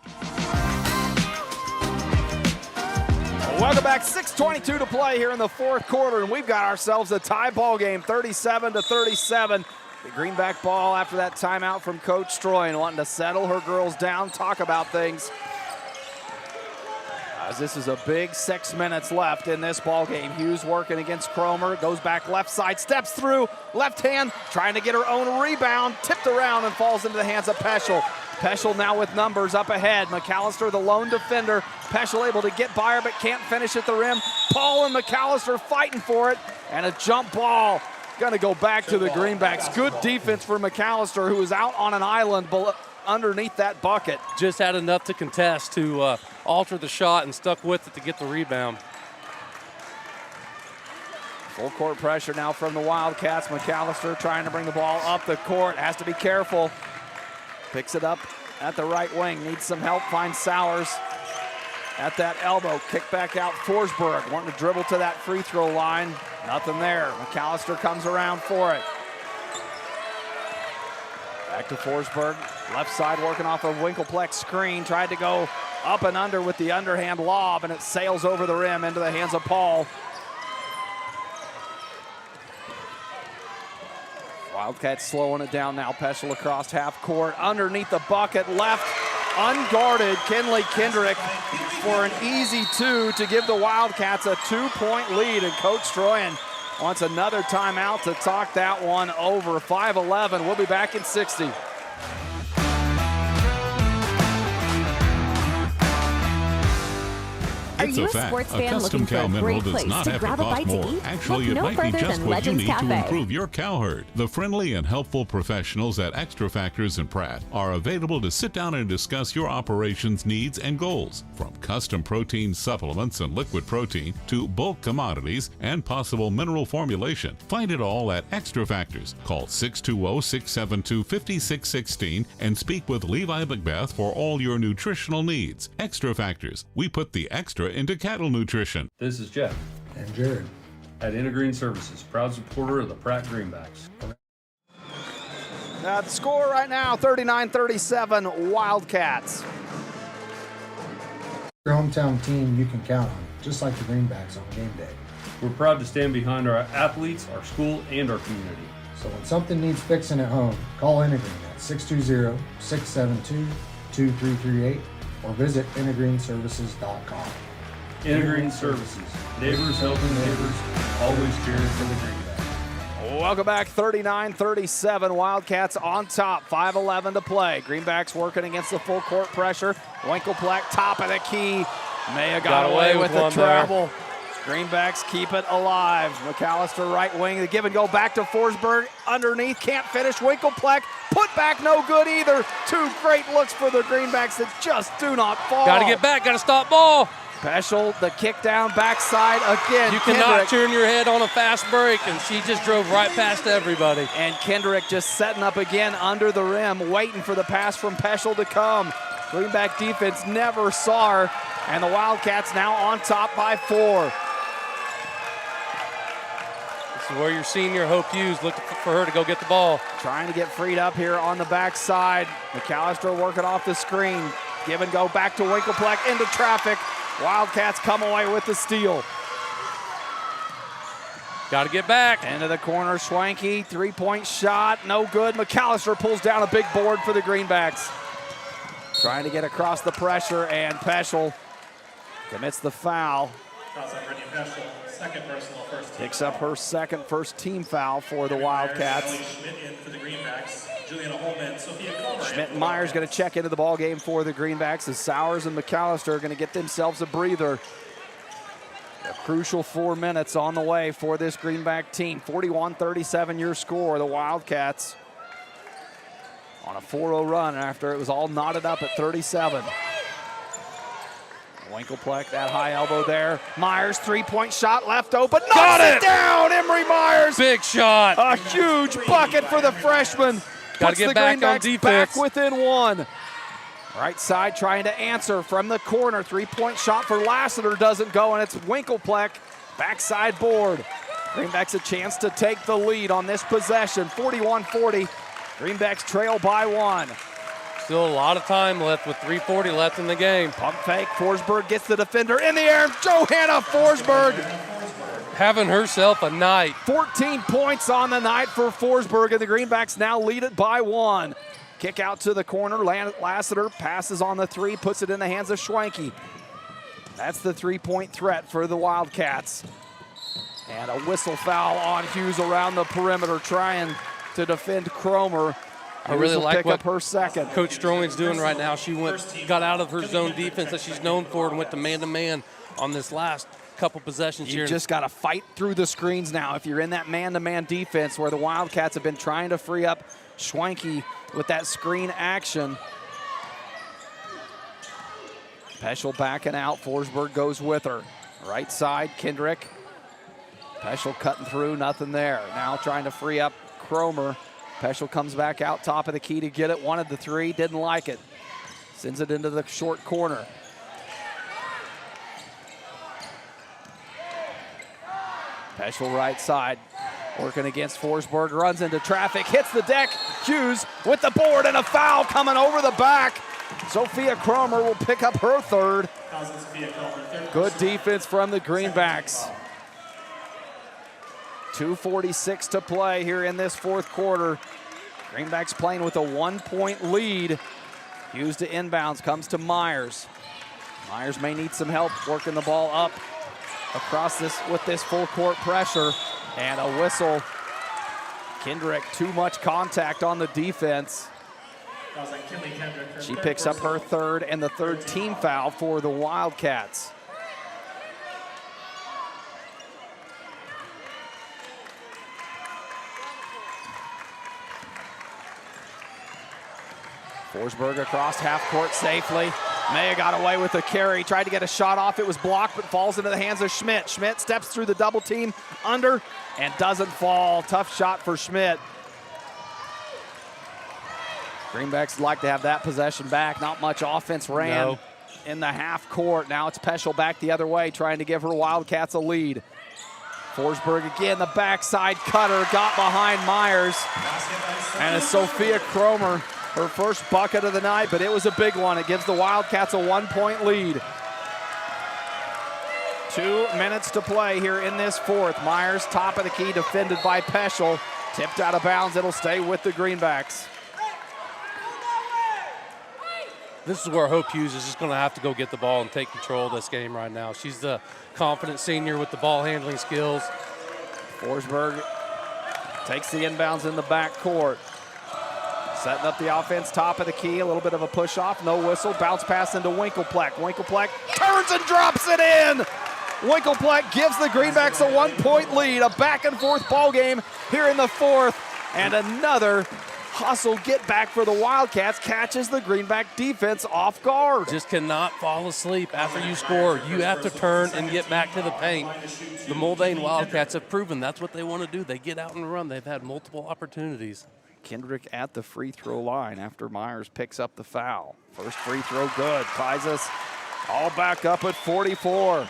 [SPEAKER 2] Welcome back, 6:22 to play here in the fourth quarter, and we've got ourselves a tie ball game, 37-37. The Greenback ball after that timeout from Coach Stroyan, wanting to settle her girls down, talk about things. As this is a big 6 minutes left in this ball game. Hughes working against Cromer, goes back left side, steps through, left hand, trying to get her own rebound, tipped around and falls into the hands of Peschel. Peschel now with numbers up ahead. McAllister, the lone defender. Peschel able to get by her, but can't finish at the rim. Paul and McAllister fighting for it, and a jump ball. Gonna go back to the Greenbacks. Good defense for McAllister, who was out on an island underneath that bucket.
[SPEAKER 3] Just had enough to contest to alter the shot and stuck with it to get the rebound.
[SPEAKER 2] Full court pressure now from the Wildcats. McAllister trying to bring the ball up the court. Has to be careful. Picks it up at the right wing. Needs some help. Finds Sowers at that elbow. Kick back out. Forsberg wanting to dribble to that free throw line. Nothing there. McAllister comes around for it. Back to Forsberg. Left side working off a Winkelplex screen. Tried to go up and under with the underhand lob, and it sails over the rim into the hands of Paul. Wildcats slowing it down now. Peschel across half court, underneath the bucket, left, unguarded. Kinley Kendrick for an easy two to give the Wildcats a 2-point lead, and Coach Stroyan wants another timeout to talk that one over. 5-11, we'll be back in 60.
[SPEAKER 17] Are
[SPEAKER 11] It's
[SPEAKER 17] you
[SPEAKER 11] a
[SPEAKER 17] a
[SPEAKER 11] fact.
[SPEAKER 17] sports
[SPEAKER 11] A
[SPEAKER 17] fan
[SPEAKER 11] custom
[SPEAKER 17] looking for
[SPEAKER 11] cow
[SPEAKER 17] a
[SPEAKER 11] mineral
[SPEAKER 17] great
[SPEAKER 11] does
[SPEAKER 17] place
[SPEAKER 11] not
[SPEAKER 17] to
[SPEAKER 11] have to
[SPEAKER 17] grab a
[SPEAKER 11] cost
[SPEAKER 17] bite to
[SPEAKER 11] more.
[SPEAKER 17] eat?
[SPEAKER 11] Actually,
[SPEAKER 17] Look
[SPEAKER 11] it
[SPEAKER 17] no
[SPEAKER 11] might be
[SPEAKER 17] further
[SPEAKER 11] just
[SPEAKER 17] than
[SPEAKER 11] what you
[SPEAKER 17] Legends
[SPEAKER 11] need to
[SPEAKER 17] Cafe.
[SPEAKER 11] improve your cow herd. The friendly and helpful professionals at Extra Factors in Pratt are available to sit down and discuss your operations needs and goals. From custom protein supplements and liquid protein to bulk commodities and possible mineral formulation. Find it all at Extra Factors. Call 620-672-5616 and speak with Levi Macbeth for all your nutritional needs. Extra Factors. We put the extra into cattle nutrition.
[SPEAKER 12] This is Jeff.
[SPEAKER 13] And Jared.
[SPEAKER 12] at Inter-Green Services, proud supporter of the Pratt Greenbacks.
[SPEAKER 2] The score right now, 39-37 Wildcats.
[SPEAKER 13] Your hometown team you can count on, just like the Greenbacks on game day.
[SPEAKER 12] We're proud to stand behind our athletes, our school, and our community.
[SPEAKER 13] So when something needs fixing at home, call Inter-Green at 620-672-2338 or visit intergreenservices.com.
[SPEAKER 12] Inter-Green Services, neighbors helping neighbors, always cheering for the Greenbacks.
[SPEAKER 2] Welcome back, 39-37, Wildcats on top, 5:11 to play. Greenbacks working against the full court pressure. Winkelplack top of the key. Maya got away with the travel. Greenbacks keep it alive. McAllister right wing, the give and go back to Forsberg. Underneath, can't finish. Winkelplack, put back no good either. Two great looks for the Greenbacks that just do not fall.
[SPEAKER 3] Got to get back, got to stop ball.
[SPEAKER 2] Peschel, the kick down, backside again.
[SPEAKER 3] You cannot turn your head on a fast break, and she just drove right past everybody.
[SPEAKER 2] And Kendrick just setting up again under the rim, waiting for the pass from Peschel to come. Greenback defense never saw her, and the Wildcats now on top by 4.
[SPEAKER 3] This is where your senior Hope Hughes looking for her to go get the ball.
[SPEAKER 2] Trying to get freed up here on the backside. McAllister working off the screen. Give and go back to Winkelplack into traffic. Wildcats come away with the steal.
[SPEAKER 3] Got to get back.
[SPEAKER 2] Into the corner, Schwanke, three-point shot, no good. McAllister pulls down a big board for the Greenbacks. Trying to get across the pressure, and Peschel commits the foul.
[SPEAKER 14] Second personal, first team
[SPEAKER 2] Picks up her second first-team foul for the Wildcats.
[SPEAKER 14] Schmidt in for the Greenbacks. Juliana Holman, Sophia Comer.
[SPEAKER 2] Schmidt and Myers going to check into the ball game for the Greenbacks as Sowers and McAllister are going to get themselves a breather. A crucial 4 minutes on the way for this Greenback team. 41-37 your score. The Wildcats on a 4-0 run after it was all knotted up at 37. Winkelplack, that high elbow there. Myers, three-point shot left open. Knocks it down, Emery Myers.
[SPEAKER 3] Big shot.
[SPEAKER 2] A huge bucket for the freshman.
[SPEAKER 3] Got to get back on defense.
[SPEAKER 2] Back within 1. Right side trying to answer from the corner. Three-point shot for Lassiter doesn't go, and it's Winkelplack. Backside board. Greenbacks a chance to take the lead on this possession. 41-40. Greenbacks trail by 1.
[SPEAKER 3] Still a lot of time left with 3:40 left in the game.
[SPEAKER 2] Pump fake. Forsberg gets the defender in the air. Johanna Forsberg
[SPEAKER 3] having herself a night.
[SPEAKER 2] 14 points on the night for Forsberg, and the Greenbacks now lead it by 1. Kick out to the corner. Lassiter passes on the 3, puts it in the hands of Schwanke. That's the 3-point threat for the Wildcats. And a whistle foul on Hughes around the perimeter, trying to defend Cromer.
[SPEAKER 3] I really like what
[SPEAKER 2] her second.
[SPEAKER 3] Coach Strowing's doing right now. She got out of her zone defense that she's known for and went to man-to-man on this last couple possessions here.
[SPEAKER 2] You just got to fight through the screens now if you're in that man-to-man defense where the Wildcats have been trying to free up Schwanke with that screen action. Peschel backing out. Forsberg goes with her. Right side, Kendrick. Peschel cutting through, nothing there. Now trying to free up Cromer. Peschel comes back out top of the key to get it. Wanted the 3, didn't like it. Sends it into the short corner. Peschel right side, working against Forsberg, runs into traffic, hits the deck. Hughes with the board and a foul coming over the back. Sophia Cromer will pick up her 3rd. Good defense from the Greenbacks. 2:46 to play here in this 4th quarter. Greenbacks playing with a 1-point lead. Hughes to inbounds, comes to Myers. Myers may need some help working the ball up across this with this full court pressure. And a whistle. Kendrick, too much contact on the defense. She picks up her 3rd and the 3rd team foul for the Wildcats. Forsberg across half court safely. Maya got away with the carry, tried to get a shot off. It was blocked, but falls into the hands of Schmidt. Schmidt steps through the double team under and doesn't fall. Tough shot for Schmidt. Greenbacks like to have that possession back. Not much offense ran in the half court. Now it's Peschel back the other way, trying to give her Wildcats a lead. Forsberg again, the backside cutter, got behind Myers. And it's Sophia Cromer, her first bucket of the night, but it was a big one. It gives the Wildcats a 1-point lead. 2 minutes to play here in this fourth. Myers, top of the key, defended by Peschel. Tipped out of bounds, it'll stay with the Greenbacks.
[SPEAKER 3] This is where Hope Hughes is just going to have to go get the ball and take control of this game right now. She's the confident senior with the ball handling skills.
[SPEAKER 2] Forsberg takes the inbounds in the backcourt. Setting up the offense, top of the key, a little bit of a push off, no whistle, bounce pass into Winkelpleck. Winkelpleck turns and drops it in. Winkelpleck gives the Greenbacks a 1-point lead, a back and forth ball game here in the fourth, and another hustle get back for the Wildcats catches the Greenback defense off guard.
[SPEAKER 3] Just cannot fall asleep after you score. You have to turn and get back to the paint. The Mulvane Wildcats have proven that's what they want to do. They get out and run. They've had multiple opportunities.
[SPEAKER 2] Kendrick at the free throw line after Myers picks up the foul. First free throw good. Ties us all back up at 44.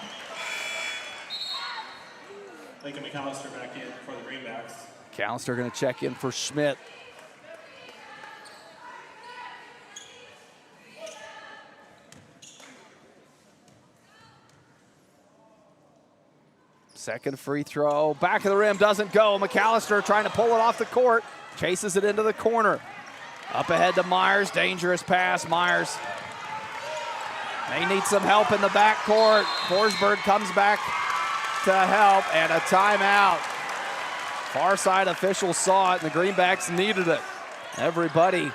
[SPEAKER 14] Lincoln McAllister back in for the Greenbacks.
[SPEAKER 2] McAllister going to check in for Schmidt. Second free throw, back of the rim, doesn't go. McAllister trying to pull it off the court, chases it into the corner. Up ahead to Myers, dangerous pass. Myers may need some help in the backcourt. Forsberg comes back to help, and a timeout. Far side officials saw it, and the Greenbacks needed it. Everybody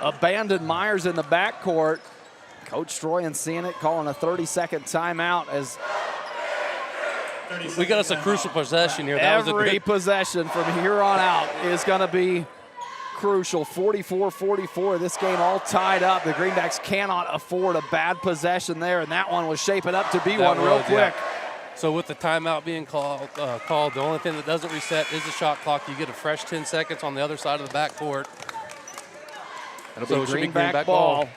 [SPEAKER 2] abandoned Myers in the backcourt. Coach Stroyan seeing it, calling a 30-second timeout as
[SPEAKER 3] we got us a crucial possession here.
[SPEAKER 2] Every possession from here on out is going to be crucial. 44-44, this game all tied up. The Greenbacks cannot afford a bad possession there, and that one was shaping up to be one real quick.
[SPEAKER 3] Yeah. So with the timeout being called, the only thing that doesn't reset is the shot clock. You get a fresh 10 seconds on the other side of the backcourt.
[SPEAKER 2] It'll be Greenback ball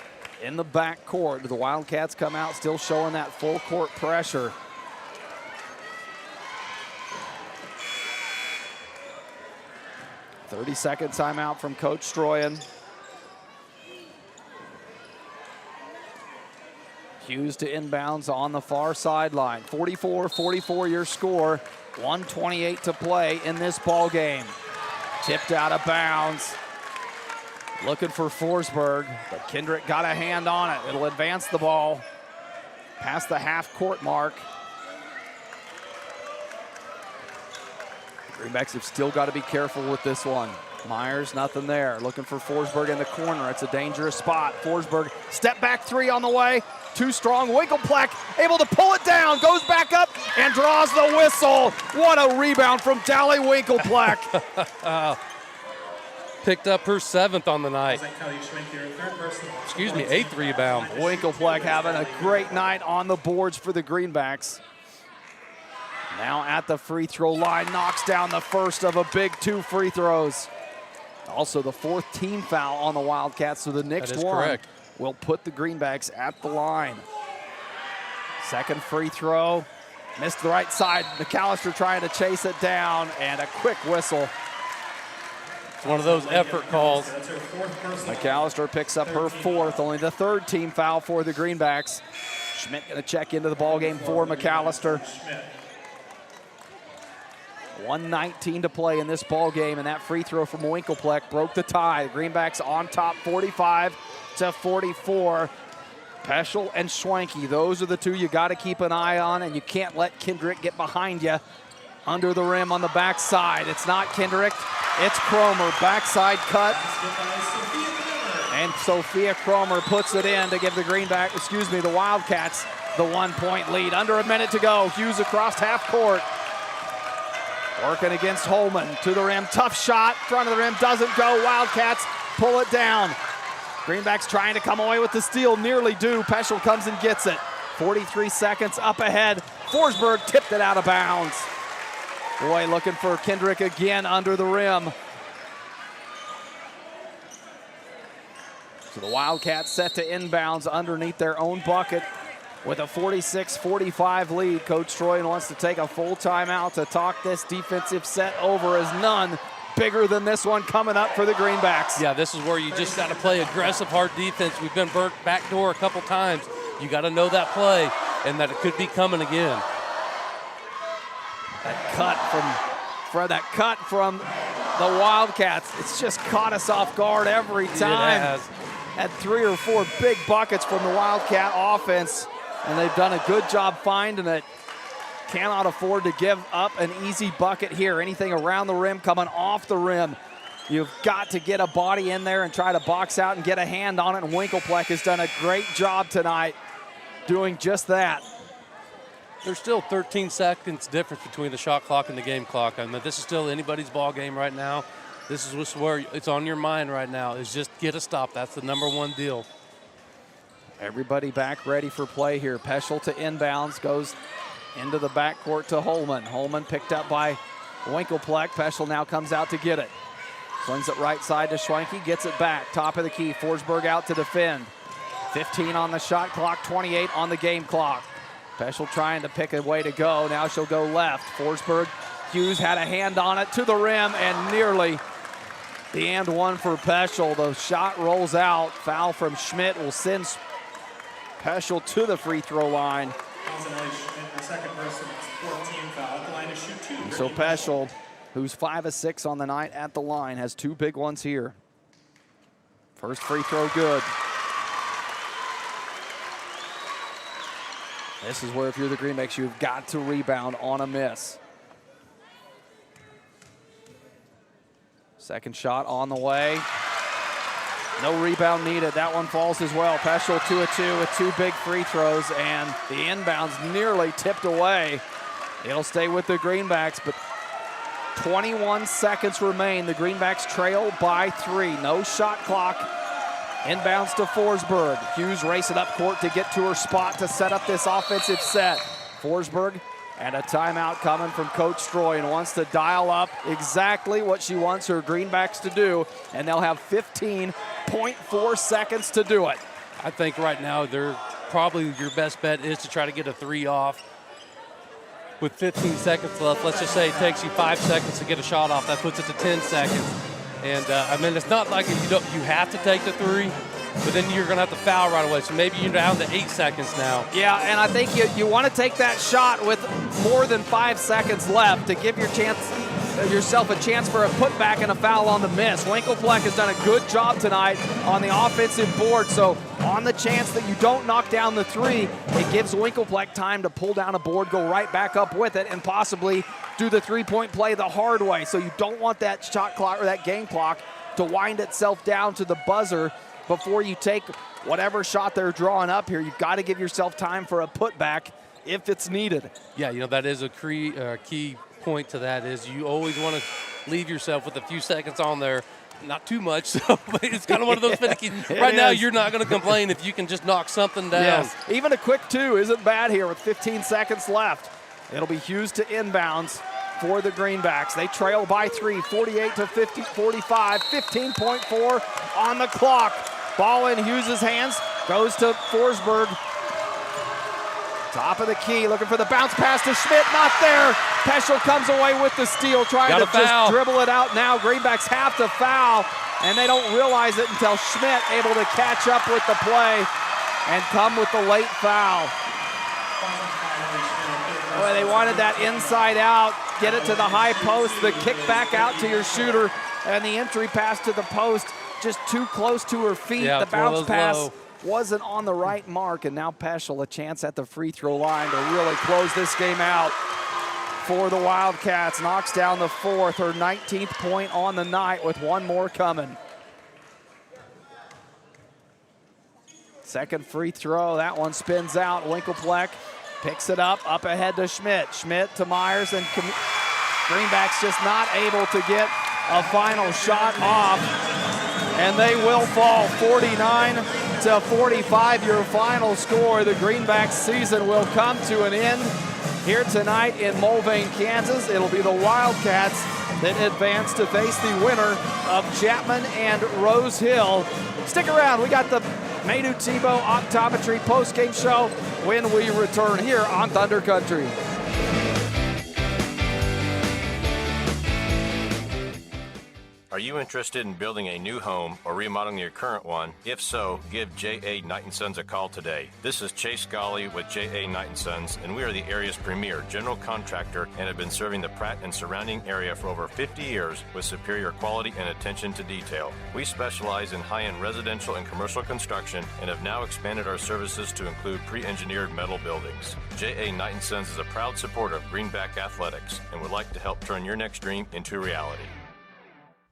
[SPEAKER 2] in the backcourt. The Wildcats come out still showing that full court pressure. 30-second timeout from Coach Stroyan. Hughes to inbounds on the far sideline. 44-44 your score. 1:28 to play in this ball game. Tipped out of bounds. Looking for Forsberg, but Kendrick got a hand on it. It'll advance the ball past the half-court mark. Greenbacks have still got to be careful with this one. Myers, nothing there. Looking for Forsberg in the corner. It's a dangerous spot. Forsberg, step back three on the way. Too strong. Winkelpleck able to pull it down. Goes back up and draws the whistle. What a rebound from Dally Winkelpleck.
[SPEAKER 3] Picked up her 7th on the night. Excuse me, 8th rebound.
[SPEAKER 2] Winkelpleck having a great night on the boards for the Greenbacks. Now at the free throw line, knocks down the first of a big 2 free throws. Also the 4th team foul on the Wildcats, so the next one will put the Greenbacks at the line. Second free throw, missed the right side. McAllister trying to chase it down, and a quick whistle.
[SPEAKER 3] It's one of those effort calls.
[SPEAKER 2] McAllister picks up her 4th, only the 3rd team foul for the Greenbacks. Schmidt gonna check into the ballgame for McAllister. 1:19 to play in this ball game, and that free throw from Winkelpleck broke the tie. Greenbacks on top, 45-44. Peschel and Schwenke, those are the two you got to keep an eye on, and you can't let Kendrick get behind you under the rim on the backside. It's not Kendrick, it's Cromer. Backside cut, and Sophia Cromer puts it in to give the the Wildcats the 1-point lead. Under a minute to go. Hughes across half court. Working against Holman, to the rim, tough shot, front of the rim, doesn't go. Wildcats pull it down. Greenbacks trying to come away with the steal, nearly do. Peschel comes and gets it. 43 seconds up ahead. Forsberg tipped it out of bounds. Boy, looking for Kendrick again under the rim. So the Wildcats set to inbounds underneath their own bucket. with a 46-45 lead. Coach Troy wants to take a full timeout to talk this defensive set over, as none bigger than this one coming up for the Greenbacks.
[SPEAKER 3] Yeah, this is where you just got to play aggressive, hard defense. We've been burnt backdoor a couple times. You got to know that play and that it could be coming again.
[SPEAKER 2] That cut from the Wildcats, it's just caught us off guard every time.
[SPEAKER 3] It has.
[SPEAKER 2] Had 3 or 4 big buckets from the Wildcat offense, and they've done a good job finding it. Cannot afford to give up an easy bucket here. Anything around the rim, coming off the rim, you've got to get a body in there and try to box out and get a hand on it, and Winkelpleck has done a great job tonight doing just that.
[SPEAKER 3] There's still 13 seconds difference between the shot clock and the game clock. I mean, this is still anybody's ball game right now. This is just where it's on your mind right now, is just get a stop. That's the number one deal.
[SPEAKER 2] Everybody back ready for play here. Peschel to inbounds, goes into the backcourt to Holman. Holman picked up by Winkelpleck. Peschel now comes out to get it. Swings it right side to Schwenke, gets it back. Top of the key, Forsberg out to defend. 15 on the shot clock, 28 on the game clock. Peschel trying to pick a way to go. Now she'll go left. Forsberg, Hughes had a hand on it to the rim, and nearly the and one for Peschel. The shot rolls out. Foul from Schmidt will send Peschel to the free throw line.
[SPEAKER 14] The second person, 14 foul at the line to shoot 2.
[SPEAKER 2] So Peschel, who's 5 of 6 on the night at the line, has 2 big ones here. First free throw good. This is where, if you're the Greenbacks, you've got to rebound on a miss. Second shot on the way. No rebound needed. That one falls as well. Peschel 2 of 2 with 2 big free throws, and the inbounds nearly tipped away. It'll stay with the Greenbacks, but 21 seconds remain. The Greenbacks trail by 3. No shot clock. Inbounds to Forsberg. Hughes racing up court to get to her spot to set up this offensive set. Forsberg, and a timeout coming from Coach Troy, and wants to dial up exactly what she wants her Greenbacks to do, and they'll have 15.4 seconds to do it.
[SPEAKER 3] I think right now they're probably your best bet is to try to get a 3 off. With 15 seconds left, let's just say it takes you 5 seconds to get a shot off. That puts it to 10 seconds. And I mean, it's not like you have to take the 3, but then you're going to have to foul right away. So maybe you're down to 8 seconds now.
[SPEAKER 2] Yeah, and I think you want to take that shot with more than 5 seconds left to give yourself a chance for a putback and a foul on the miss. Winkelpleck has done a good job tonight on the offensive board. So on the chance that you don't knock down the 3, it gives Winkelpleck time to pull down a board, go right back up with it, and possibly do the 3-point play the hard way. So you don't want that shot clock or that game clock to wind itself down to the buzzer before you take whatever shot they're drawing up here. You've got to give yourself time for a putback if it's needed.
[SPEAKER 3] Yeah, that is a key point to that, is you always want to leave yourself with a few seconds on there. Not too much, so it's kind of one of those finicky. Right now, you're not going to complain if you can just knock something down.
[SPEAKER 2] Yes, even a quick 2 isn't bad here with 15 seconds left. It'll be Hughes to inbounds for the Greenbacks. They trail by 3, 48 to 45, 15.4 on the clock. Ball in Hughes' hands, goes to Forsberg. Top of the key, looking for the bounce pass to Schmidt, not there. Peschel comes away with the steal, trying to just dribble it out now. Greenbacks have to foul, and they don't realize it until Schmidt able to catch up with the play and come with the late foul. Boy, they wanted that inside out, get it to the high post, the kick back out to your shooter, and the entry pass to the post just too close to her feet.
[SPEAKER 3] Yeah,
[SPEAKER 2] the bounce pass
[SPEAKER 3] low.
[SPEAKER 2] Wasn't on the right mark, and now Peschel a chance at the free throw line to really close this game out for the Wildcats. Knocks down the 4th, her 19th point on the night, with 1 more coming. Second free throw, that one spins out. Winkelpleck picks it up ahead to Schmidt. Schmidt to Myers, and Greenbacks just not able to get a final shot off. And they will fall 49 to 45, your final score. The Greenbacks season will come to an end here tonight in Mulvane, Kansas. It'll be the Wildcats that advance to face the winner of Chapman and Rose Hill. Stick around, we got the Madu Tebow Optometry postgame show when we return here on Thunder Country.
[SPEAKER 9] Are you interested in building a new home or remodeling your current one? If so, give J.A. Knight & Sons a call today. This is Chase Golly with J.A. Knight & Sons, and we are the area's premier general contractor and have been serving the Pratt and surrounding area for over 50 years with superior quality and attention to detail. We specialize in high-end residential and commercial construction and have now expanded our services to include pre-engineered metal buildings. J.A. Knight & Sons is a proud supporter of Greenback Athletics and would like to help turn your next dream into reality.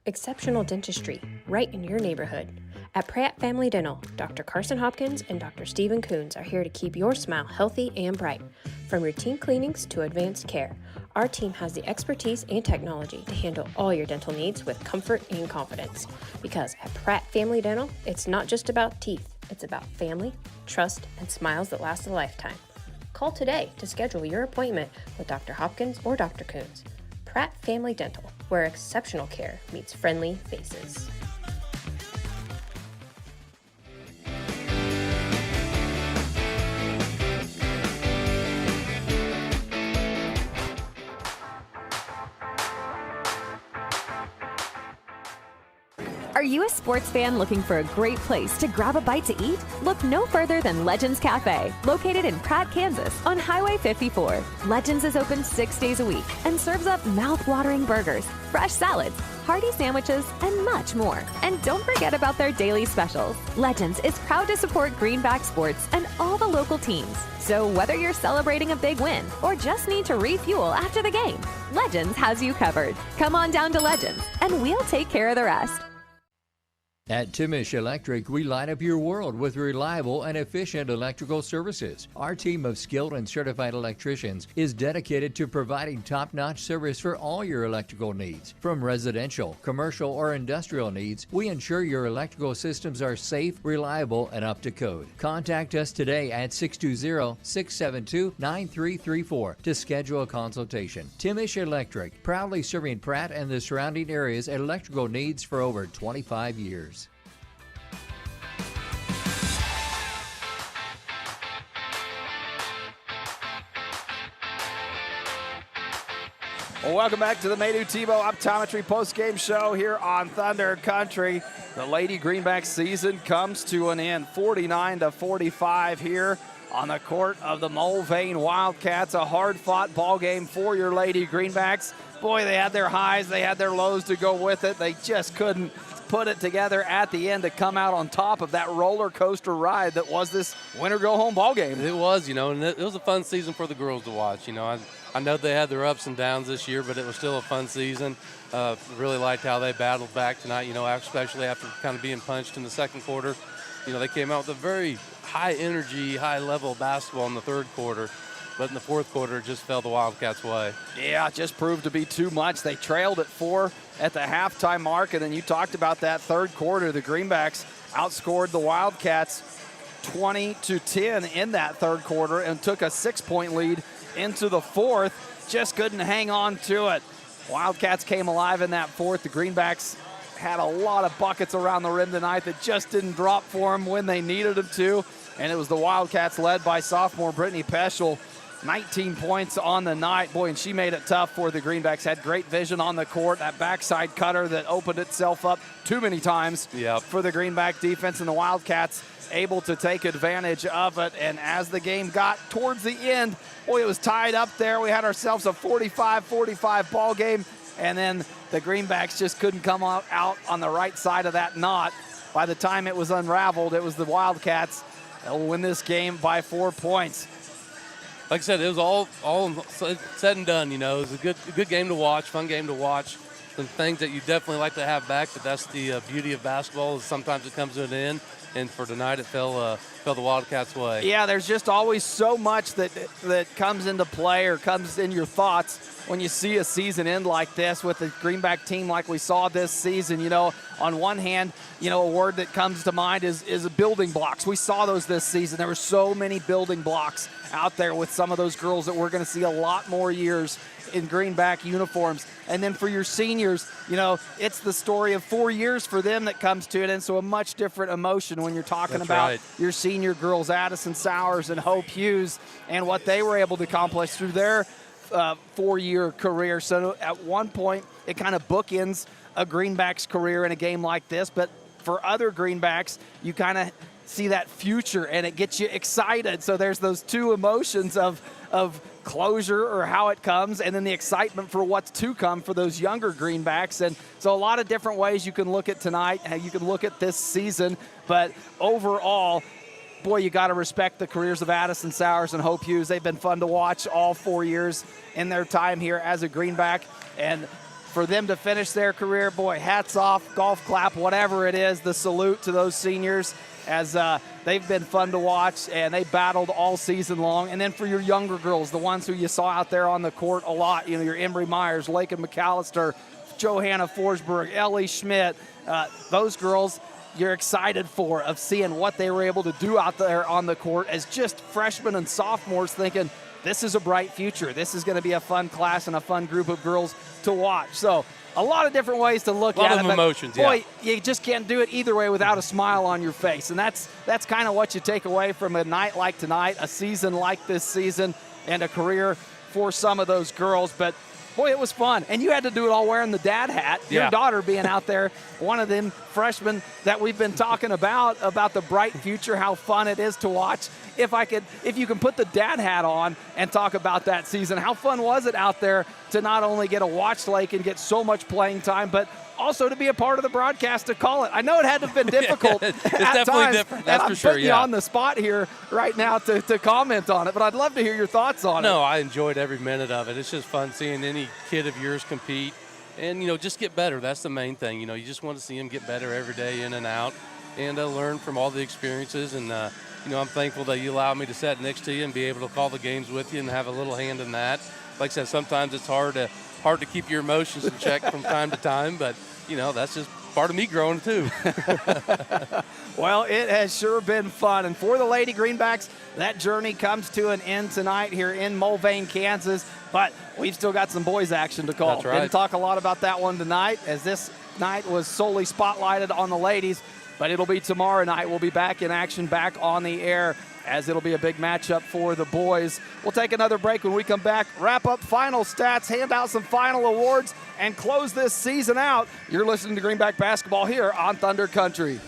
[SPEAKER 16] Exceptional dentistry, right in your neighborhood. At Pratt Family Dental, Dr. Carson Hopkins and Dr. Stephen Coons are here to keep your smile healthy and bright. From routine cleanings to advanced care, our team has the expertise and technology to handle all your dental needs with comfort and confidence. Because at Pratt Family Dental, it's not just about teeth, it's about family, trust, and smiles that last a lifetime. Call today to schedule your appointment with Dr. Hopkins or Dr. Coons. Pratt Family Dental, where exceptional care meets friendly faces.
[SPEAKER 17] Are you a sports fan looking for a great place to grab a bite to eat? Look no further than Legends Cafe, located in Pratt, Kansas, on Highway 54. Legends is open 6 days a week and serves up mouth-watering burgers, fresh salads, hearty sandwiches, and much more. And don't forget about their daily specials. Legends is proud to support Greenback sports and all the local teams. So whether you're celebrating a big win or just need to refuel after the game, Legends has you covered. Come on down to Legends, and we'll take care of the rest.
[SPEAKER 7] At Timish Electric, we light up your world with reliable and efficient electrical services. Our team of skilled and certified electricians is dedicated to providing top-notch service for all your electrical needs. From residential, commercial, or industrial needs, we ensure your electrical systems are safe, reliable, and up to code. Contact us today at 620-672-9334 to schedule a consultation. Timish Electric, proudly serving Pratt and the surrounding areas electrical needs for over 25 years.
[SPEAKER 2] Well, welcome back to the Madu Tebow Optometry postgame show here on Thunder Country. The Lady Greenback season comes to an end, 49-45 here on the court of the Mulvane Wildcats. A hard-fought ball game for your Lady Greenbacks. Boy, they had their highs, they had their lows to go with it. They just couldn't put it together at the end to come out on top of that roller coaster ride that was this winner-go-home ball game.
[SPEAKER 3] It was, and it was a fun season for the girls to watch. I know they had their ups and downs this year, but it was still a fun season. Really liked how they battled back tonight, especially after kind of being punched in the second quarter. They came out with a very high energy, high level basketball in the third quarter, but in the fourth quarter, it just fell the Wildcats' way.
[SPEAKER 2] Yeah, it just proved to be too much. They trailed at 4 at the halftime mark, and then you talked about that third quarter. The Greenbacks outscored the Wildcats 20-10 in that third quarter and took a 6-point lead into the fourth. Just couldn't hang on to it. Wildcats came alive in that fourth. The Greenbacks had a lot of buckets around the rim tonight that just didn't drop for them when they needed them to. And it was the Wildcats led by sophomore Brittany Peschel. 19 points on the night. Boy, and she made it tough for the Greenbacks. Had great vision on the court. That backside cutter that opened itself up too many times for the Greenback defense, and the Wildcats able to take advantage of it. And as the game got towards the end, boy, it was tied up there. We had ourselves a 45-45 ball game, and then the Greenbacks just couldn't come out on the right side of that knot. By the time it was unraveled, it was the Wildcats that will win this game by 4 points.
[SPEAKER 3] Like I said, it was all said and done. It was a good game to watch, fun game to watch. Some things that you definitely like to have back, but that's the beauty of basketball. Is sometimes it comes to an end, and for tonight it fell the Wildcats' way.
[SPEAKER 2] Yeah, there's just always so much that comes into play or comes in your thoughts when you see a season end like this with a Greenback team like we saw this season, you know, on one hand, you know, a word that comes to mind is building blocks. We saw those this season. There were so many building blocks out there with some of those girls that we're going to see a lot more years in Greenback uniforms. And then for your seniors, you know, it's the story of 4 years for them that comes to it, and so a much different emotion when you're talking about your senior girls, Addison Sowers and Hope Hughes, and what they were able to accomplish through their 4-year career. So at one point, it kind of bookends a Greenback's career in a game like this, but for other Greenbacks, you kind of see that future, and it gets you excited. So there's those two emotions of closure or how it comes, and then the excitement for what's to come for those younger Greenbacks. And so a lot of different ways you can look at tonight, how you can look at this season, but overall, boy, you got to respect the careers of Addison Sowers and Hope Hughes. They've been fun to watch all 4 years in their time here as a Greenback, and for them to finish their career, boy, hats off, golf clap, whatever it is, the salute to those seniors, as they've been fun to watch, and they battled all season long. And then for your younger girls, the ones who you saw out there on the court a lot, you know, your Embry Myers, Lakin McAllister, Johanna Forsberg, Ellie Schmidt, those girls you're excited of seeing what they were able to do out there on the court as just freshmen and sophomores, thinking this is a bright future. This is going to be a fun class and a fun group of girls to watch. So a lot of different ways to look at it. A lot of
[SPEAKER 3] emotions,
[SPEAKER 2] boy, you just can't do it either way without a smile on your face. And that's kind of what you take away from a night like tonight, a season like this season, and a career for some of those girls. But boy, it was fun. And you had to do it all wearing the dad hat. Your daughter being out there, one of them freshmen that we've been talking about the bright future, how fun it is to watch. If you can put the dad hat on and talk about that season, how fun was it out there to not only get to watch Lake and get so much playing time, but also to be a part of the broadcast to call it. I know it had to have been difficult
[SPEAKER 3] it's
[SPEAKER 2] at
[SPEAKER 3] definitely
[SPEAKER 2] times,
[SPEAKER 3] different.
[SPEAKER 2] and
[SPEAKER 3] That's
[SPEAKER 2] I'm
[SPEAKER 3] for sure,
[SPEAKER 2] putting you on the spot here right now to comment on it, but I'd love to hear your thoughts on it.
[SPEAKER 3] No, I enjoyed every minute of it. It's just fun seeing any kid of yours compete and, you know, just get better. That's the main thing. You know, you just want to see them get better every day in and out and learn from all the experiences. And, you know, I'm thankful that you allow me to sit next to you and be able to call the games with you and have a little hand in that. Like I said, sometimes it's hard to keep your emotions in check from time to time, but you know, that's just part of me growing too.
[SPEAKER 2] Well, it has sure been fun. And for the Lady Greenbacks, that journey comes to an end tonight here in Mulvane, Kansas. But we've still got some boys action to call.
[SPEAKER 3] That's right.
[SPEAKER 2] Didn't talk a lot about that one tonight, as this night was solely spotlighted on the ladies. But it'll be tomorrow night. We'll be back in action, back on the air, as it'll be a big matchup for the boys. We'll take another break. When we come back, wrap up final stats, hand out some final awards, and close this season out. You're listening to Greenback Basketball here on Thunder Country.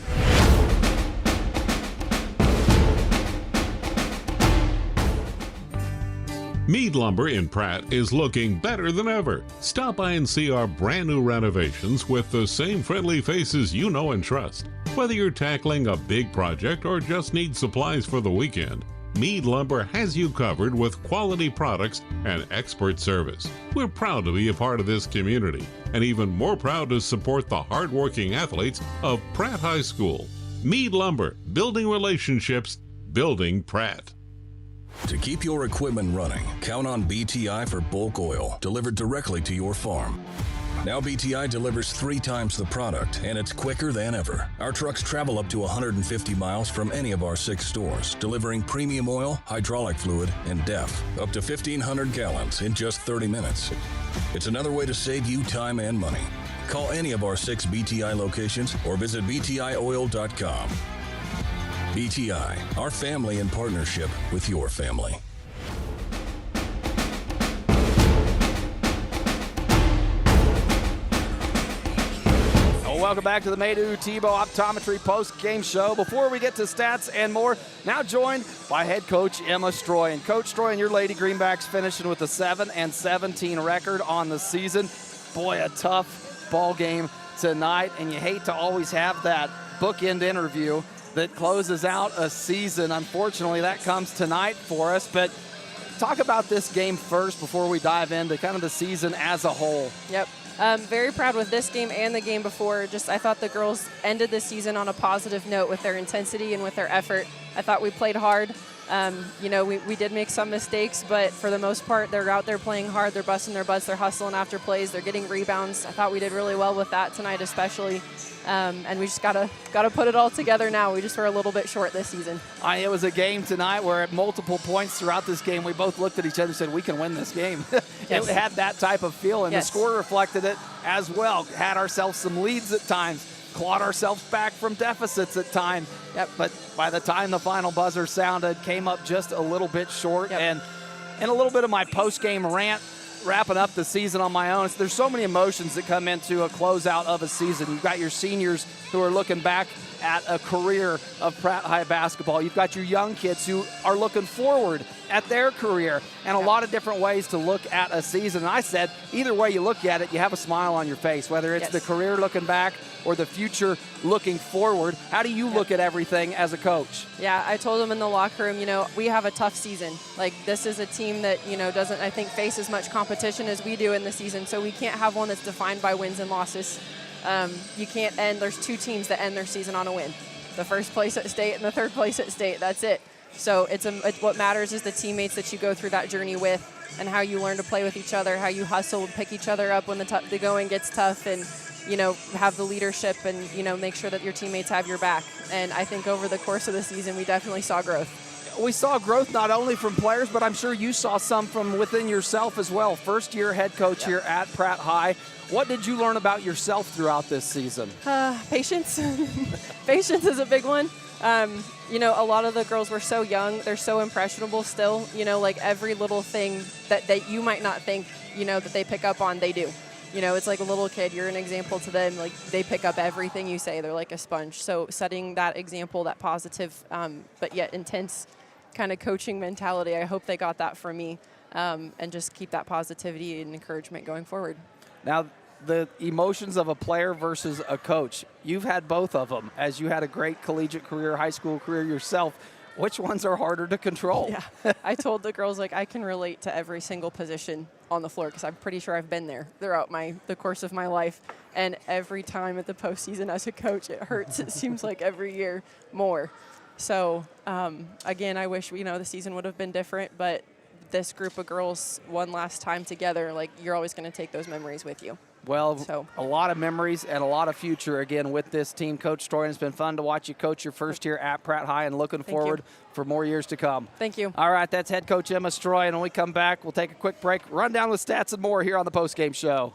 [SPEAKER 11] Mead Lumber in Pratt is looking better than ever. Stop by and see our brand new renovations with the same friendly faces you know and trust. Whether you're tackling a big project or just need supplies for the weekend, Mead Lumber has you covered with quality products and expert service. We're proud to be a part of this community, and even more proud to support the hardworking athletes of Pratt High School. Mead Lumber, building relationships, building Pratt.
[SPEAKER 15] To keep your equipment running, count on BTI for bulk oil delivered directly to your farm. Now BTI delivers 3 times the product, and it's quicker than ever. Our trucks travel up to 150 miles from any of our 6 stores, delivering premium oil, hydraulic fluid, and DEF, up to 1,500 gallons in just 30 minutes. It's another way to save you time and money. Call any of our 6 BTI locations or visit btioil.com. BTI, our family in partnership with your family.
[SPEAKER 2] Welcome back to the Maydew Tebow Optometry post-game show. Before we get to stats and more, now joined by head coach Emma Stroyan. Coach Stroyan, your Lady Greenbacks finishing with a 7-17 record on the season. Boy, a tough ball game tonight, and you hate to always have that bookend interview that closes out a season. Unfortunately, that comes tonight for us, but talk about this game first before we dive into kind of the season as a whole.
[SPEAKER 18] Yep. Very proud with this game and the game before. I thought the girls ended the season on a positive note with their intensity and with their effort. I thought we played hard. You know, we did make some mistakes, but for the most part, they're out there playing hard. They're busting their butts. They're hustling after plays. They're getting rebounds. I thought we did really well with that tonight, especially. And we just gotta put it all together now. We just were a little bit short this season.
[SPEAKER 2] It was a game tonight where at multiple points throughout this game, we both looked at each other and said, we can win this game.
[SPEAKER 18] Yes.
[SPEAKER 2] It had that type of feel, and
[SPEAKER 18] Yes.
[SPEAKER 2] the score reflected it as well. Had ourselves some leads at times, clawed ourselves back from deficits at times.
[SPEAKER 18] Yep.
[SPEAKER 2] But by the time the final buzzer sounded, came up just a little bit short.
[SPEAKER 18] Yep.
[SPEAKER 2] And a little bit of my post-game rant, wrapping up the season on my own. There's so many emotions that come into a closeout of a season. You've got your seniors who are looking back at a career of Pratt High basketball. You've got your young kids who are looking forward at their career, and a lot of different ways to look at a season. And I said, either way you look at it, you have a smile on your face, whether it's the career looking back or the future looking forward. How do you look at everything as a coach?
[SPEAKER 18] Yeah, I told them in the locker room, you know, we have a tough season. Like, this is a team that, you know, doesn't, I think, face as much competition as we do in the season, so we can't have one that's defined by wins and losses. You can't end, there's two teams that end their season on a win. The first place at state and the third place at state, that's it. So it's what matters is the teammates that you go through that journey with, and how you learn to play with each other, how you hustle and pick each other up when the going gets tough, and, you know, have the leadership and, you know, make sure that your teammates have your back. And I think over the course of the season, we definitely saw growth.
[SPEAKER 2] We saw growth not only from players, but I'm sure you saw some from within yourself as well. First-year head coach here at Pratt High. What did you learn about yourself throughout this season?
[SPEAKER 18] Patience. Patience is a big one. You know, a lot of the girls were so young. They're so impressionable still. You know, like every little thing that you might not think, you know, that they pick up on, they do. You know, it's like a little kid. You're an example to them. Like, they pick up everything you say. They're like a sponge. So setting that example, that positive but yet intense kind of coaching mentality, I hope they got that from me, and just keep that positivity and encouragement going forward.
[SPEAKER 2] Now, the emotions of a player versus a coach, you've had both of them, as you had a great collegiate career, high school career yourself. Which ones are harder to control?
[SPEAKER 18] Yeah, I told the girls, like, I can relate to every single position on the floor because I'm pretty sure I've been there throughout the course of my life. And every time at the postseason as a coach, it hurts. It seems like every year more. So, again, I wish, you know, the season would have been different, but this group of girls one last time together, like, you're always going to take those memories with you.
[SPEAKER 2] Well, a lot of memories and a lot of future, again, with this team. Coach Stroyan, it's been fun to watch you coach your first year at Pratt High, and looking forward for more years to come.
[SPEAKER 18] Thank you.
[SPEAKER 2] All right, that's head coach Emma Stroyan. When we come back, we'll take a quick break, run down with stats and more here on the postgame show.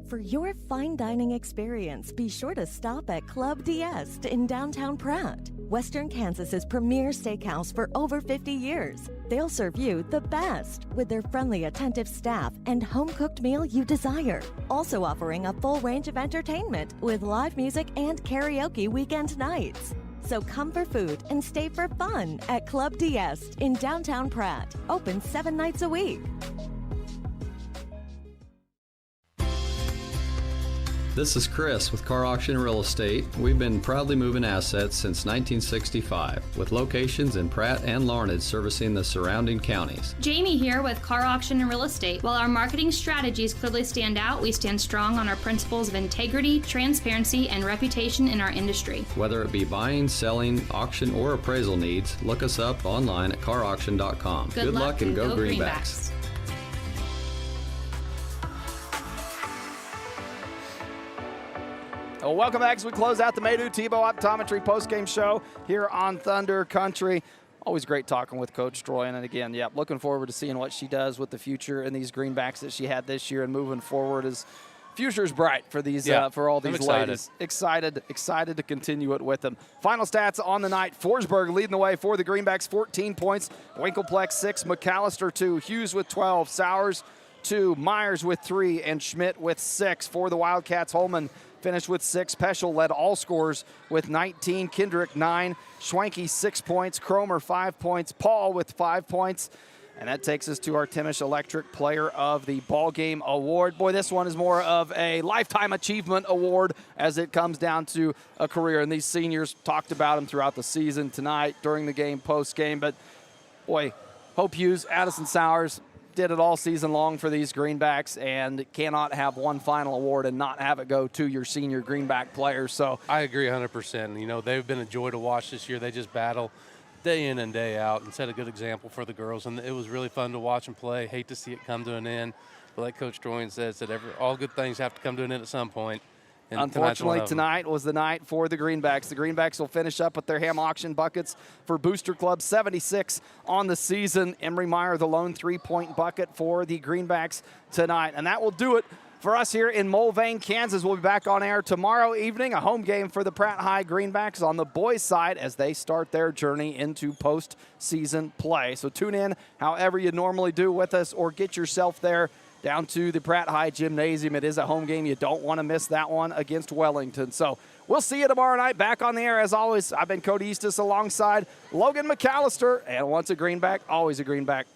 [SPEAKER 19] For your fine dining experience, be sure to stop at Club D'Est in downtown Pratt, Western Kansas's premier steakhouse for over 50 years. They'll serve you the best with their friendly, attentive staff and home-cooked meal you desire. Also offering a full range of entertainment with live music and karaoke weekend nights. So come for food and stay for fun at Club D'Est in downtown Pratt. Open 7 nights a week.
[SPEAKER 20] This is Chris with Car Auction Real Estate. We've been proudly moving assets since 1965, with locations in Pratt and Larned servicing the surrounding counties.
[SPEAKER 23] Jamie here with Car Auction and Real Estate. While our marketing strategies clearly stand out, we stand strong on our principles of integrity, transparency, and reputation in our industry.
[SPEAKER 20] Whether it be buying, selling, auction, or appraisal needs, look us up online at carauction.com.
[SPEAKER 23] Good luck and go Greenbacks.
[SPEAKER 2] Well, welcome back as we close out the Maydew Tebow Optometry postgame show here on Thunder Country. Always great talking with Coach Stroyan. And again, yeah, looking forward to seeing what she does with the future and these greenbacks that she had this year, and moving forward is future's bright for these for all these ladies. Excited to continue it with them. Final stats on the night: Forsberg leading the way for the greenbacks, 14 points. Winkelplex 6, McAllister 2, Hughes with 12, Sowers 2, Myers with 3, and Schmidt with 6 for the Wildcats. Holman finished with 6. Peschel led all scorers with 19. Kendrick 9. Schwanke 6 points. Cromer 5 points. Paul with 5 points. And that takes us to our Timish Electric Player of the Ballgame Award. Boy, this one is more of a Lifetime Achievement Award as it comes down to a career. And these seniors talked about them throughout the season, tonight, during the game, post-game. But, boy, Hope Hughes, Addison Sowers, did it all season long for these Greenbacks, and cannot have one final award and not have it go to your senior Greenback players. So
[SPEAKER 3] I agree 100%. You know, they've been a joy to watch this year. They just battle day in and day out and set a good example for the girls, and it was really fun to watch them play. Hate to see it come to an end, but like Coach Troyan says, that all good things have to come to an end at some point. And
[SPEAKER 2] unfortunately, tonight was the night for the Greenbacks. The Greenbacks will finish up with their ham auction buckets for Booster Club, 76 on the season. Emery Meyer, the lone three-point bucket for the Greenbacks tonight. And that will do it for us here in Mulvane, Kansas. We'll be back on air tomorrow evening, a home game for the Pratt High Greenbacks on the boys' side as they start their journey into postseason play. So tune in however you normally do with us, or get yourself there down to the Pratt High Gymnasium. It is a home game. You don't want to miss that one against Wellington. So we'll see you tomorrow night. Back on the air as always. I've been Cody Eastis alongside Logan McAllister. And once a Greenback, always a Greenback.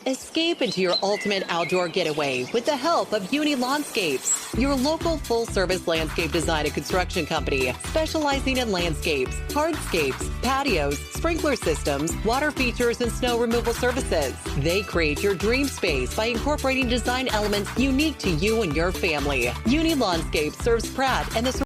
[SPEAKER 1] Escape into your ultimate outdoor getaway with the help of Uni Landscapes, your local full-service landscape design and construction company specializing in landscapes, hardscapes, patios, sprinkler systems, water features, and snow removal services. They create your dream space by incorporating design elements unique to you and your family. Uni Landscapes serves Pratt and the